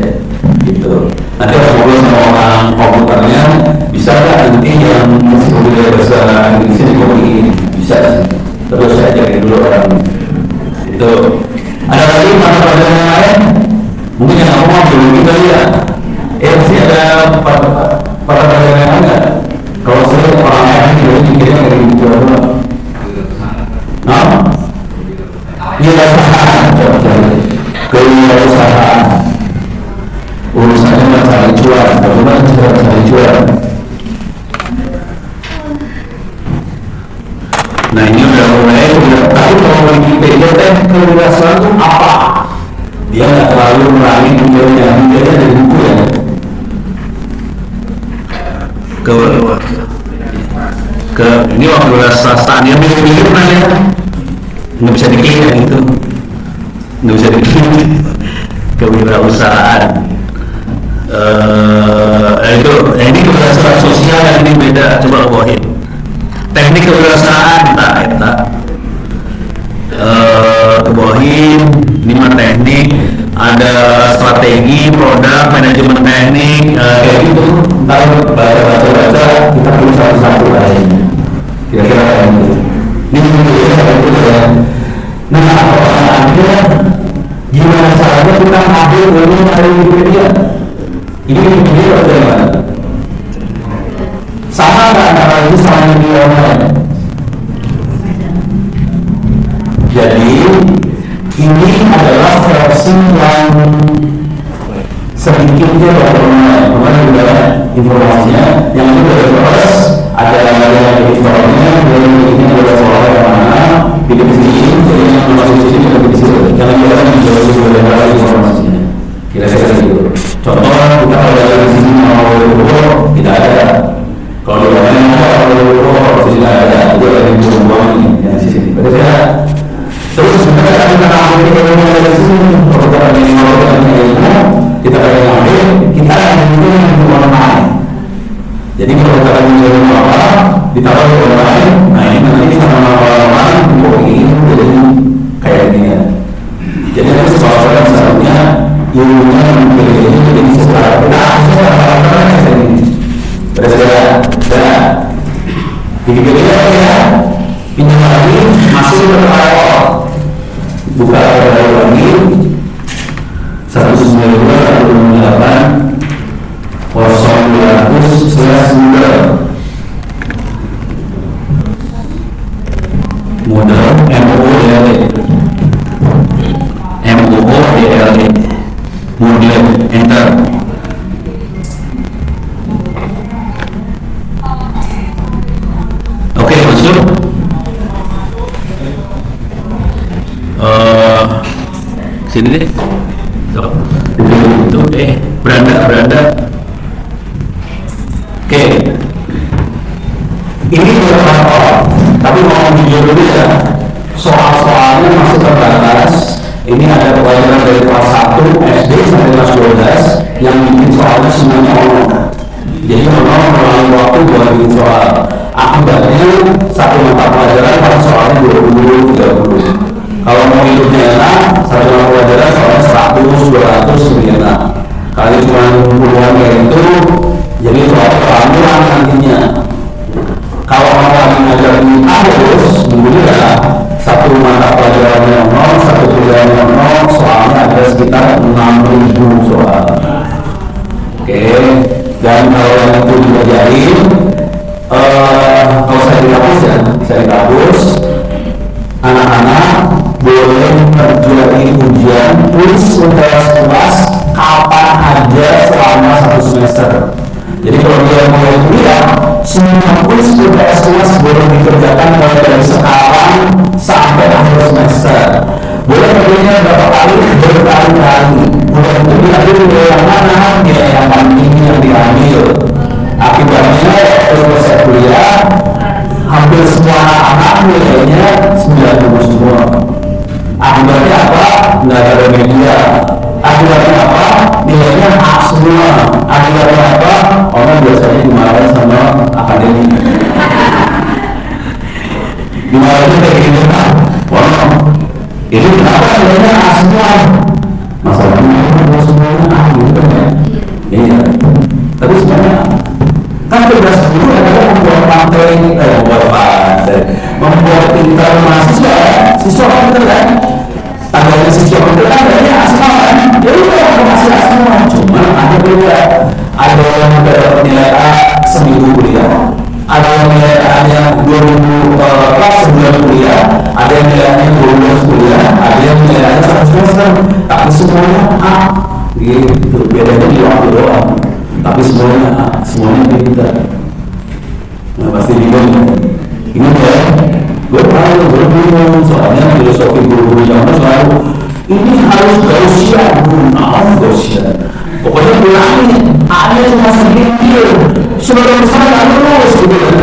Gitu. Nanti kalau ngobrol sama orang komputernya bisa nggak nanti yang masih populer bahasa Indonesia di copy bisa sih. Terus saya cari dulu orang itu. Ada lagi mana pelajaran yang lain? Mungkin yang aku mau dulu kita lihat. Masih ada pada pelajaran yang lain nggak? Kalau saya orang lain dulu mikirnya dari itu apa? Nah, kewirausahaan, kewirausahaan. Urusannya mencari cuan, bagaimana cara mencari cuan? Nah ini udah mulai, tapi kalau Wikipedia teh kewirausahaan itu apa? Dia nggak terlalu merangi dunia dari buku ya. Ini waktu kewirausahaan yang mirip-mirip namanya, nggak bisa diklik ya itu, nggak bisa diklik. Kewirausahaan. Itu ini kewirausahaan sosial yang ini beda, coba bawain teknik kewirausahaan tak kebawahin 5 teknik, ada strategi, produk, manajemen teknik, kayak gitu. Ntar baca kita tulis satu-satu lainnya. Kira-kira kayak gitu. Ini itu ya. Nah, pertanyaannya gimana caranya kita ngambil ilmu dari Wikipedia? Ini Wikipedia bagaimana? Sama nggak antara ini sama di online? Jadi ini adalah versi yang sedikitnya dari online. Kemarin juga informasinya yang itu dari proses ada yang editornya, ini adalah soal yang mana video di sini, jadi yang masuk di sini lebih di sini. Jangan biarkan menjauh dari informasinya. Kira-kira gitu. Contoh kita kalau dari sini mau tidak ada. Kalau di online kalau tidak ada, itu ada yang buang ini yang di sini. Berbeda. Terus sebenarnya kita ambil ilmu dari sini, kalau kita ambil ilmu, kita ambil, kita ambil ilmu online. Jadi kalau kita ambil ilmu apa, ditaruh di online, nah ini nanti sama orang mungkin jadi kayak gini ya. Jadi nanti sesuatu misalnya ilmunya mungkin ini jadi secara benar, secara ini. Berbeda. Jadi ya, pinjam lagi masuk ke awal. Buka lagi 192.168 0200/9 model MOODLE model enter. Oke, masuk. Sini deh. Tuh, beranda. Oke. Ini beberapa, tapi mau jujur dulu ya. Soal-soalnya masih terbatas. Ini ada pelajaran dari kelas 1 SD sampai kelas 12 yang bikin soalnya semuanya online. Jadi memang melalui waktu buat bikin soal. Akibatnya satu mata pelajaran pada soalnya 20-30. Kalau mau hidupnya enak, satu mata pelajaran soalnya 100-200 lebih enak. Kali cuma puluhan kayak itu, jadi soal kelampuran nantinya. Kalau mau lagi ngajar di kampus, mungkin ya satu mata pelajaran yang satu kuliah yang soalnya ada sekitar 6.000 soal. Oke, dan kalau yang itu dipelajarin, kalau saya di kampus ya, saya di kampus, anak-anak boleh terjadi ujian tulis UTS kelas kapan aja selama 1 semester. Jadi kalau dia mulai kuliah, semua kuis UTS kelas boleh dikerjakan mulai dari sekarang sampai akhir semester. Boleh kerjanya berapa kali? Berkali-kali. Boleh itu diambil nilai yang mana? Nilai yang paling tinggi yang diambil. Akibatnya selesai kuliah, hampir semua anak-anak nilainya 90 semua. Akibatnya apa? Nggak ada media. Akibatnya apa? Nilainya A semua. Akibatnya apa? Orang biasanya dimarahin sama akademi. Dimarahin kayak gini kan? Wah, ini kenapa nilainya A semua? Masalahnya semuanya A gitu kan ya? Iya. Tapi sebenarnya kan tugas guru adalah membuat pintar mahasiswa, siswa pintar kan? Tandanya siswa pintar kan adanya asma kan? Ya udah masih asma, cuma ada beda. Ada yang dapat nilai A seminggu kuliah, ada yang nilai A-nya 2000 sebulan kuliah, ada yang nilai A-nya 12 kuliah, ada yang nilai A-nya 1 semester, tapi semuanya A. Gitu, bedanya di waktu doang. Tapi semuanya A, semuanya beda. Nah pasti bingung. Ini ya, gue bingung soalnya filosofi guru-guru zaman selalu ini harus Gaussian, Gaussian. Pokoknya bilangin, A-nya cuma sedikit, sudah besar nggak lulus gitu kan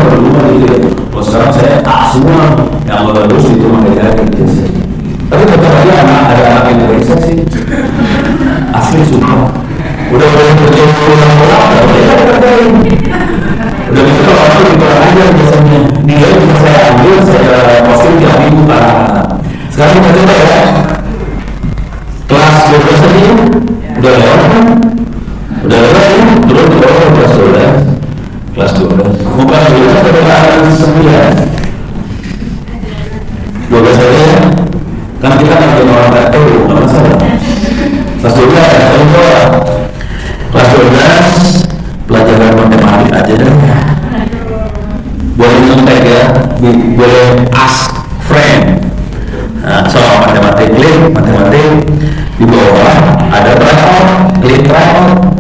gitu. Kalau sekarang saya A semua, yang lulus itu makanya gitu. Tapi tetap aja ada anak yang berekspresi sih, asli sumpah. Udah boleh kerja pulang-pulang, udah kerjain. Udah gitu kalau aku juga aja biasanya nih video bisa saya ambil, saya posting tiap minggu Pak. Sekarang kita coba ya. Kelas 12 tadi udah lewat kan? Udah lewat ya? Turun ke bawah kelas 12. Kelas 12. Mau kelas 12 atau kelas 9? 12 aja ya? Kan kita ngerjain orang tak tahu, nggak masalah. Kelas 12 ya, kelas 12 pelajaran matematik aja deh. Boleh nyontek ya, boleh ask friend. Nah, soal matematik, klik matematik, di bawah ada tryout, klik tryout.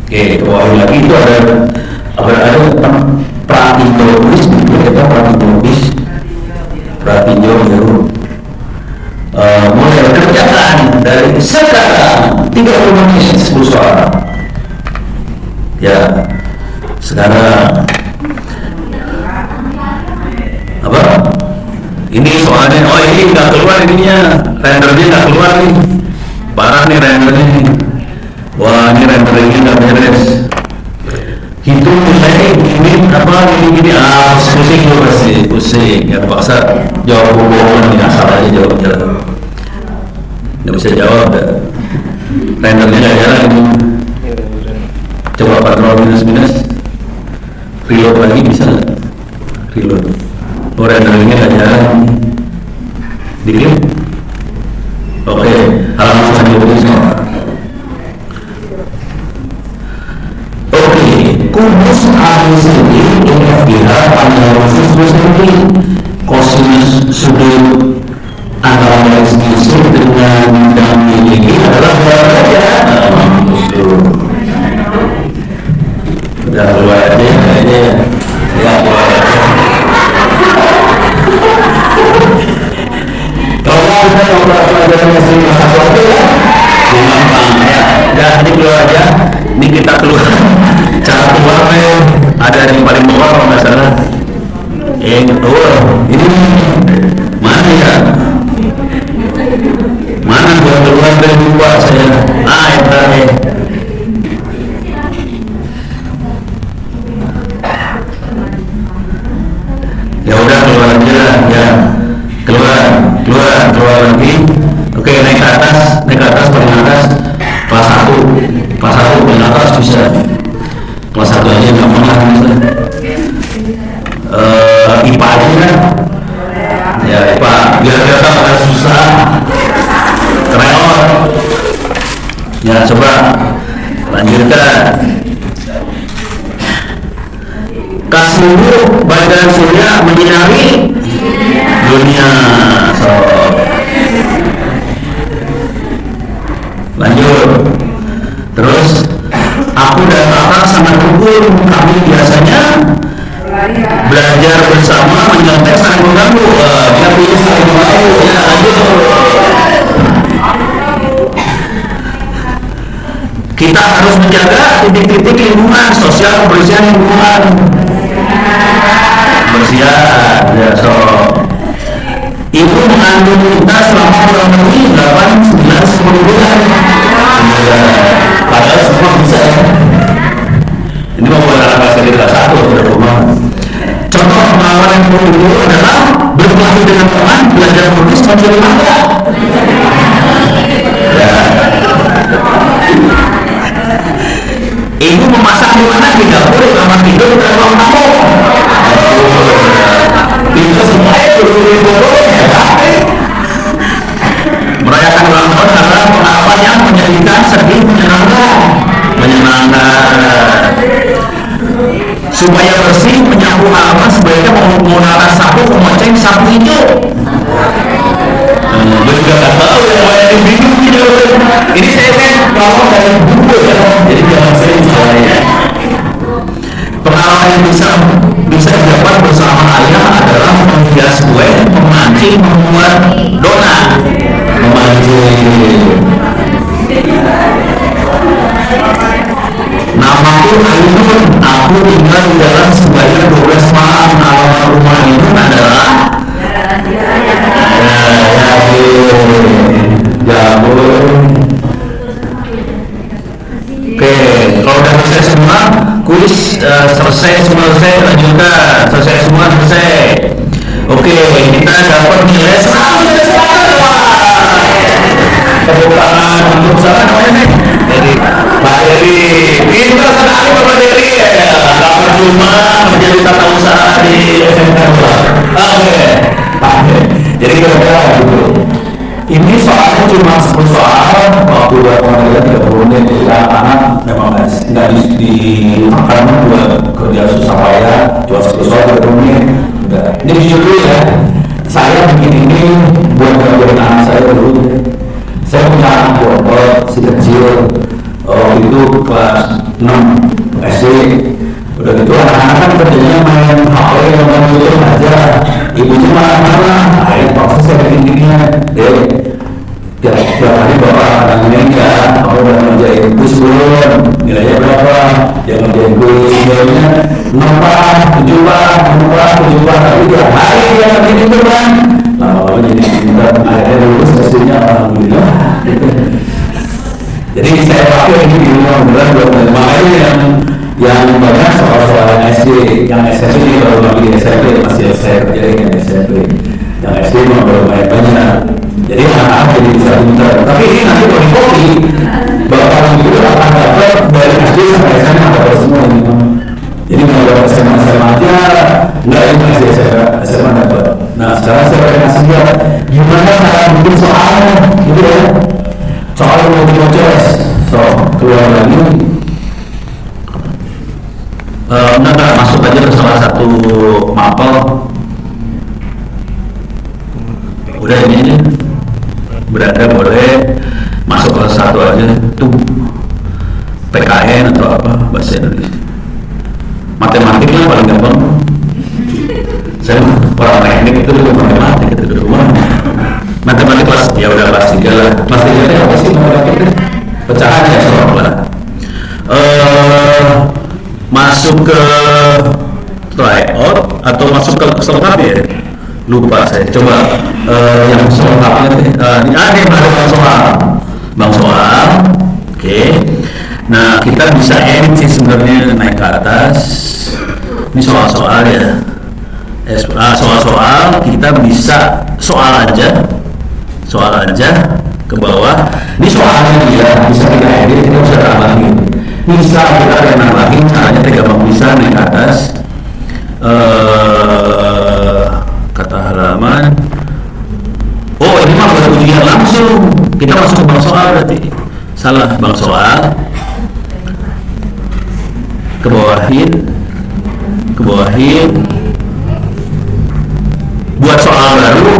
Oke, ke bawah lagi itu ada pratinjologis, kita pratinjol baru. Mulai kerjakan dari sekarang 30 menit 10 soal. Ya, sekarang apa? Ini soalnya, oh ini nggak keluar ininya, rendernya nggak keluar nih, parah nih rendernya nih. Wah ini rendernya nggak beres. Hitung nilai ini apa gini pusing gue pasti pusing. Ya paksa jawab bohongan nih, asal aja jawab jalan. Nggak bisa jawab dah. Rendernya nggak jalan ini. Coba kontrol minus reload lagi bisa nggak? Reload. Oh rendernya nggak jalan. Diklik. Oke, halaman selanjutnya. Oke, kubus ABCD EFGH panjang rumus sendiri. Kosinus sudut antara garis misir dengan ini adalah berapa ya? Udah keluar aja kayaknya ya, keluar aja. Kalau kita ngobrol pelajaran mesin masa waktu ya gampang ya, udah ini keluar aja. Ini kita keluar cara keluarnya ada yang paling bawah kalau nggak salah. Ini mana ya? Mana gua keluar dari luar saya? Itu ya udah keluar aja ya, keluar lagi. Oke, naik ke atas paling atas kelas 1 paling atas bisa. Kelas 1 aja nggak pernah bisa. IPA aja kan ya, IPA biar kita nggak susah kreol ya. Coba lanjutkan. Kasih badan surya menyinari dunia. Lanjut. Terus aku dan kakak sangat rukun. Kami biasanya belajar bersama, menyontek saling mengganggu. Dia punya saling mengganggu. Ya lanjut. Kita harus menjaga titik-titik lingkungan, sosial kebersihan lingkungan. Bersihan, ya so. Ibu mengandung kita selama kurang lebih 8, 9, 10 bulan. Padahal semua bisa ya. Ini mau buat kelas dari kelas 1 sudah rumah. Contoh pengalaman yang perlu dulu adalah berkelahi dengan teman, belajar menulis, mencari mangga. Ya. Ibu memasak di mana? Di dapur, di kamar tidur, di ruang tamu. Itu semuanya buru-buru ya. Merayakan ulang tahun adalah pengalaman yang menjadikan sedih, menyenangkan. Supaya bersih, menyapu halaman sebaiknya menggunakan sapu pemoceng sapu hijau. Gue juga nggak tahu yang banyak bingung gitu. Ini saya kan kalau dari buku ya, jadi jangan sering soalnya. Pengalaman yang bisa didapat bersama ayah adalah menghias kue, memancing, membuat donat, memancing. Namaku Ainun, aku tinggal di dalam sebanyak 12 malam. Alamat rumah itu adalah Oke, kalau udah selesai semua kuis selesai lanjutkan, selesai semua selesai. Oke, kita dapat nilai 100. Tepuk tangan untuk siapa namanya nih? Dari Pak Dery. Pintar sekali Bapak Dery ya. Gak percuma menjadi tata usaha di SMK. Oke, Pak. Jadi kira-kira gitu. Ini soalnya cuma 10 soal, waktu buat kita 30 menit, anak memang nggak di karena buat kerja susah payah, cuma 10 soal 30 menit. Udah. Ini jujur dulu ya, saya bikin ini buat ngajarin anak saya dulu. Saya punya anak botol, si kecil, itu kelas 6 SD. Udah gitu anak-anak kan kerjanya main HP yang itu aja. Ibunya marah-marah, akhirnya proses saya bikin-bikinnya. Tiap hari bapak nanyain ya, kamu udah ngerjain kuis belum? Nilainya berapa? Yang ngerjain kuis nilainya 6 Pak, 7 Pak, 6 Pak, 7 Pak. Tapi tiap hari dia ngerjain itu kan. Lama-lama jadi pintar, akhirnya lulus hasilnya alhamdulillah. Jadi saya pakai ini di rumah beneran buat makanya yang banyak soal-soal SD, yang SMP ini baru lagi di SMP, masih saya kerjain yang SMP. Yang SD memang baru banyak. Jadi anak-anak jadi bisa pintar. Tapi ini nanti kalau di kopi, bapak itu akan dapat dari SD sampai SMA dapat semua ini. Jadi kalau dapat SMA aja, enggak ini masih SMA dapat. Nah sekarang saya akan kasih lihat gimana cara bikin soalnya, gitu ya. Soal multiple choice. So keluar lagi. Enggak masuk aja ke salah satu mapel. Udah ini aja. Berada boleh masuk ke satu aja tuh PKN atau apa bahasa Indonesia. Matematik lah paling gampang. Saya orang teknik itu dulu matematik itu dulu. Matematik kelas ya udah kelas 3 lah. Kelas 3 itu apa sih matematik? Pecahan ya soal lah. Masuk ke tryout atau masuk ke selengkap ya? Lupa saya. Coba yang selengkapnya ini ada bang soal. Oke. Nah kita bisa edit sih sebenarnya naik ke atas. Ini soal-soal ya. Soal-soal kita bisa soal aja ke bawah. Ini soalnya dia bisa kita edit, kita bisa tambahin. Bisa kita nambahin, caranya gampang bisa naik ke atas. Kata halaman. Oh ini mah buat ujian langsung. Kita masuk ke bang soal berarti. Salah bang soal. Kebawahin. Buat soal baru.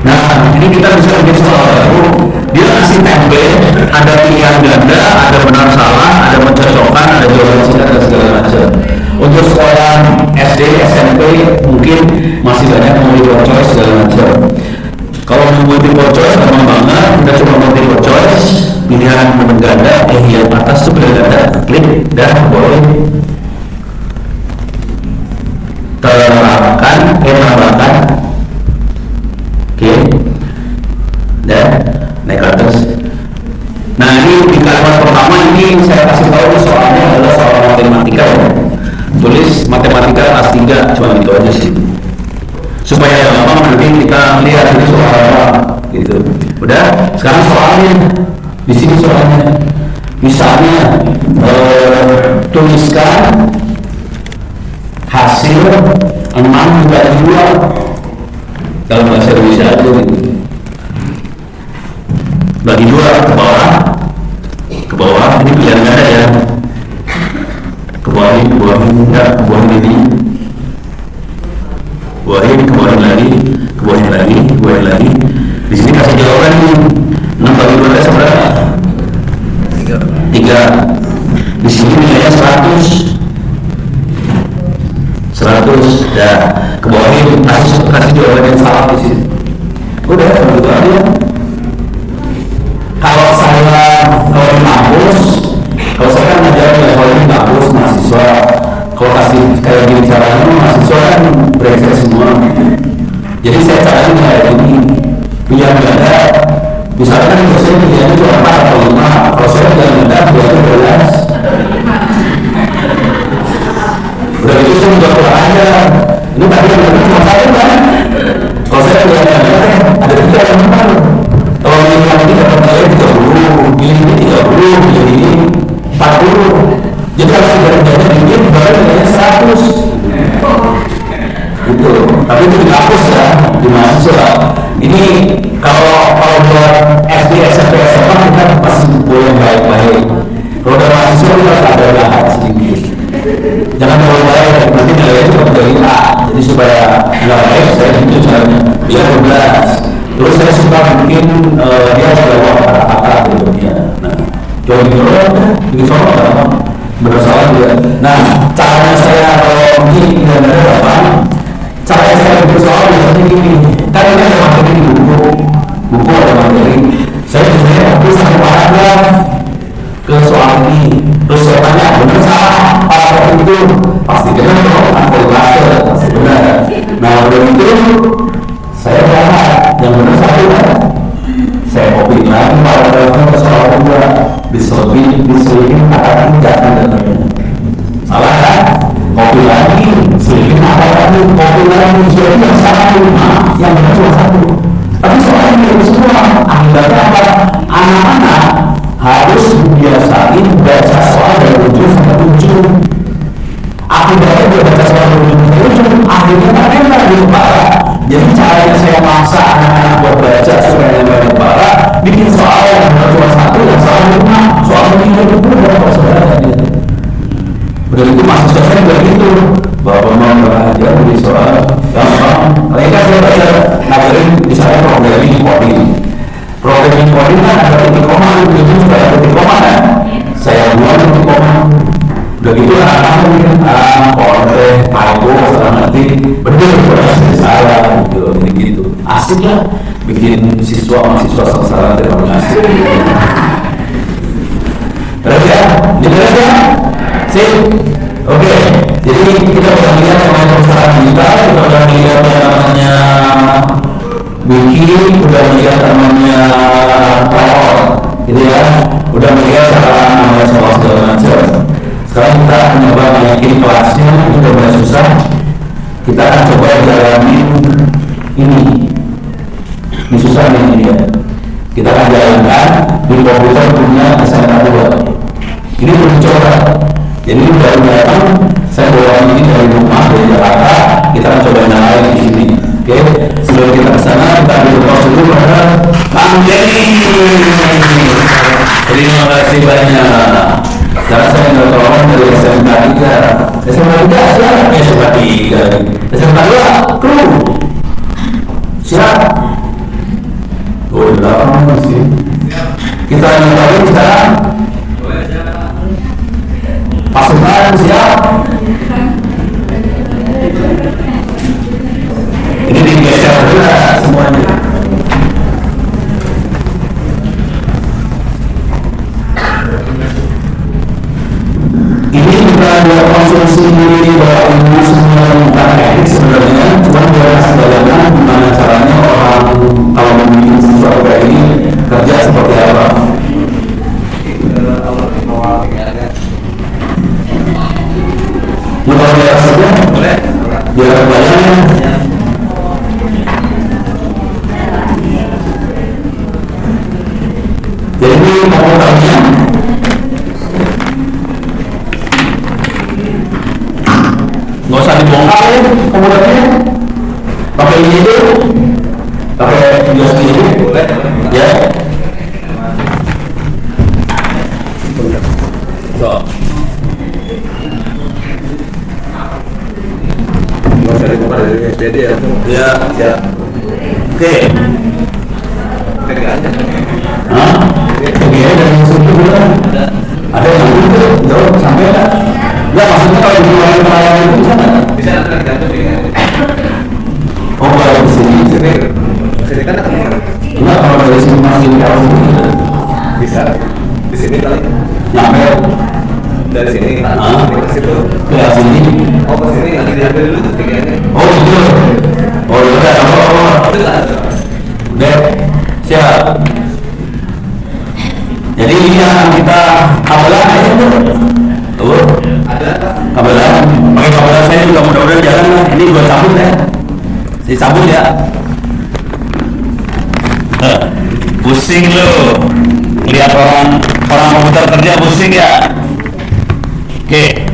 Nah ini kita bisa bikin soal baru. Dia kasih template, ada pilihan ganda, ada benar salah, ada mencocokkan, ada jawaban singkat dan segala macam. Untuk sekolah SD, SMP mungkin masih banyak multiple choice segala macam. Kalau multiple choice gampang banget, kita coba multiple choice, pilihan menu ganda, yang atas itu pilihan ganda, klik dan boleh tambahkan, oke, dan naik ke atas. Nah ini di kalimat pertama ini saya kasih tahu soalnya adalah soal matematika ya. Tulis matematika kelas 3, cuma gitu aja sih supaya gampang nanti kita lihat ini soal apa gitu. Udah, sekarang soalnya di sini soalnya misalnya tuliskan hasil 6 dibagi 2 dalam bahasa Indonesia aja gitu. Bagi 2 ke bawah ini pilihan ganda ya. Kebawahin ini, kebawahin lagi. Di sini kasih jawaban nih. 6 bagi 2 seberapa? 3. Di sini nilainya 100. Dah, kebawahin kasih jawaban yang salah di sini. Udah, begitu aja. Kalau saya di kampus, kalau saya kan ngajarin level di kampus mahasiswa, kalau kasih kayak gini caranya mahasiswa kan brengsek semua. Jadi saya carain kayak gini, pilihan ganda, misalkan dosen pilihannya cuma 4 atau 5, kalau saya pilihan ganda 12. Udah gitu saya juga kurang aja. Ini tadi yang benar cuma satu kan? Kalau saya lihat ada tiga yang benar. Kalau ini yang tiga pertanyaan 30, pilih ini 30, pilih ini 40. Jadi harus diganti dikit baru nilainya 100. Gitu. Tapi itu dihapus ya di mahasiswa. Ini kalau buat SD, SMP, SMA kita masih boleh baik-baik. Kalau udah mahasiswa kita harus ada lahat sedikit. Jangan terlalu baik, nanti nilainya cuma dari A. Jadi supaya nggak baik, saya itu caranya biar 12. Terus saya suka mungkin dia sudah bawa kata-kata gitu dia. Nah, coba bikin soal apa? Bersalah juga. Nah, caranya saya kalau mungkin benar apa? Cara saya bikin soal biasanya gini. Kan ini ada materi di buku ada materi. Saya biasanya fokus satu paragraf ke soal ini. Terus saya tanya benar salah paragraf itu pasti benar dong. Pasti benar. Nah, udah itu saya lihat yang benar satu kan. Saya copy lagi paragrafnya ke soal kedua. Diselipin kata tidak dan lainnya. Salah kan? Copy lagi, selipin apa lagi, copy lagi, jadi yang satu, yang benar cuma satu. Tapi soalnya mirip semua. Akibatnya apa? Anak-anak harus dibiasain baca soal dari ujung sampai ujung. Akibatnya dia baca soal dari ujung sampai ujung, akhirnya mereka di kepala. Jadi caranya saya maksa anak-anak buat baca supaya nempel di kepala, bikin soal yang benar cuma satu, yang soal lima, soal tiga itu berapa saudara gitu. Udah itu mahasiswa saya juga gitu. Bapak mau belajar di soal gampang. Mereka saya baca ngajarin misalnya programming coding. Programming coding kan ada titik koma, itu juga ada titik koma kan. Saya buat titik koma. Udah gitu anak-anak mungkin konten, auto, salah nanti bener salah gitu, gitu. Asik lah bikin mahasiswa sengsara terima kasih. Terus ya, jelas ya? Sip. Oke, jadi kita udah lihat pemain perusahaan kita udah lihat yang namanya Wiki, udah lihat namanya Power, gitu ya. Udah lihat cara namanya soal segala macam. Sekarang kita akan coba naikin kelasnya, udah mulai susah. Kita akan coba jalanin ini susah nih ya. Kita akan jalankan di komputer punya SMK 2. Ini belum coba. Jadi baru datang, saya bawa ini dari rumah dari Jakarta. Kita akan coba nyalain di sini. Oke, sebelum kita ke sana kita ambil pause dulu pada Bang Denny. Terima kasih banyak. Sekarang saya minta tolong dari SMK 3. SMK 3 siap? SMK 3. SMK 2 kru. Siap? Oh, di belakang masih. Kita nyobain sekarang. Pasukan siap? Ini digeser juga semuanya. Ini bukan buat konsumsi ilmu semua tentang teknik sebenarnya, cuma buat sebagaimana gimana caranya orang kalau memiliki sesuatu kayak ini kerja seperti apa. Mau biar saja? Boleh. Biar bayangin. Jadi komputernya nggak usah dibongkar ya komputernya. Pakai ini dulu. Pakai USB ini. Boleh. Ya. So. Dari buka dari SPD ya? Ya, ya. Oke. Pegang aja. Hah? Pegang dari sini juga. Ada yang itu jauh sampai kan? Ya maksudnya kalau di luar perayaan itu bisa nggak? Bisa tergantung ya. Oh kalau di sini. Sini kan ada kamera. Enggak kalau dari sini masih jauh. Bisa. Di sini kali. Nyampe. Dari sini. Ke situ. Ke sini. Oh ke sini lagi diambil dulu tuh pegangnya. Oh gitu. Oh udah. Itu lah. Udah. Siap. Jadi ini yang kita kabelan aja tuh. Tuh. Ada. Kabelan. Pakai kabelan juga mudah-mudahan jalan lah. Ini gue cabut ya. Dicabut ya. Pusing lu. Lihat orang komputer kerja pusing ya. Oke.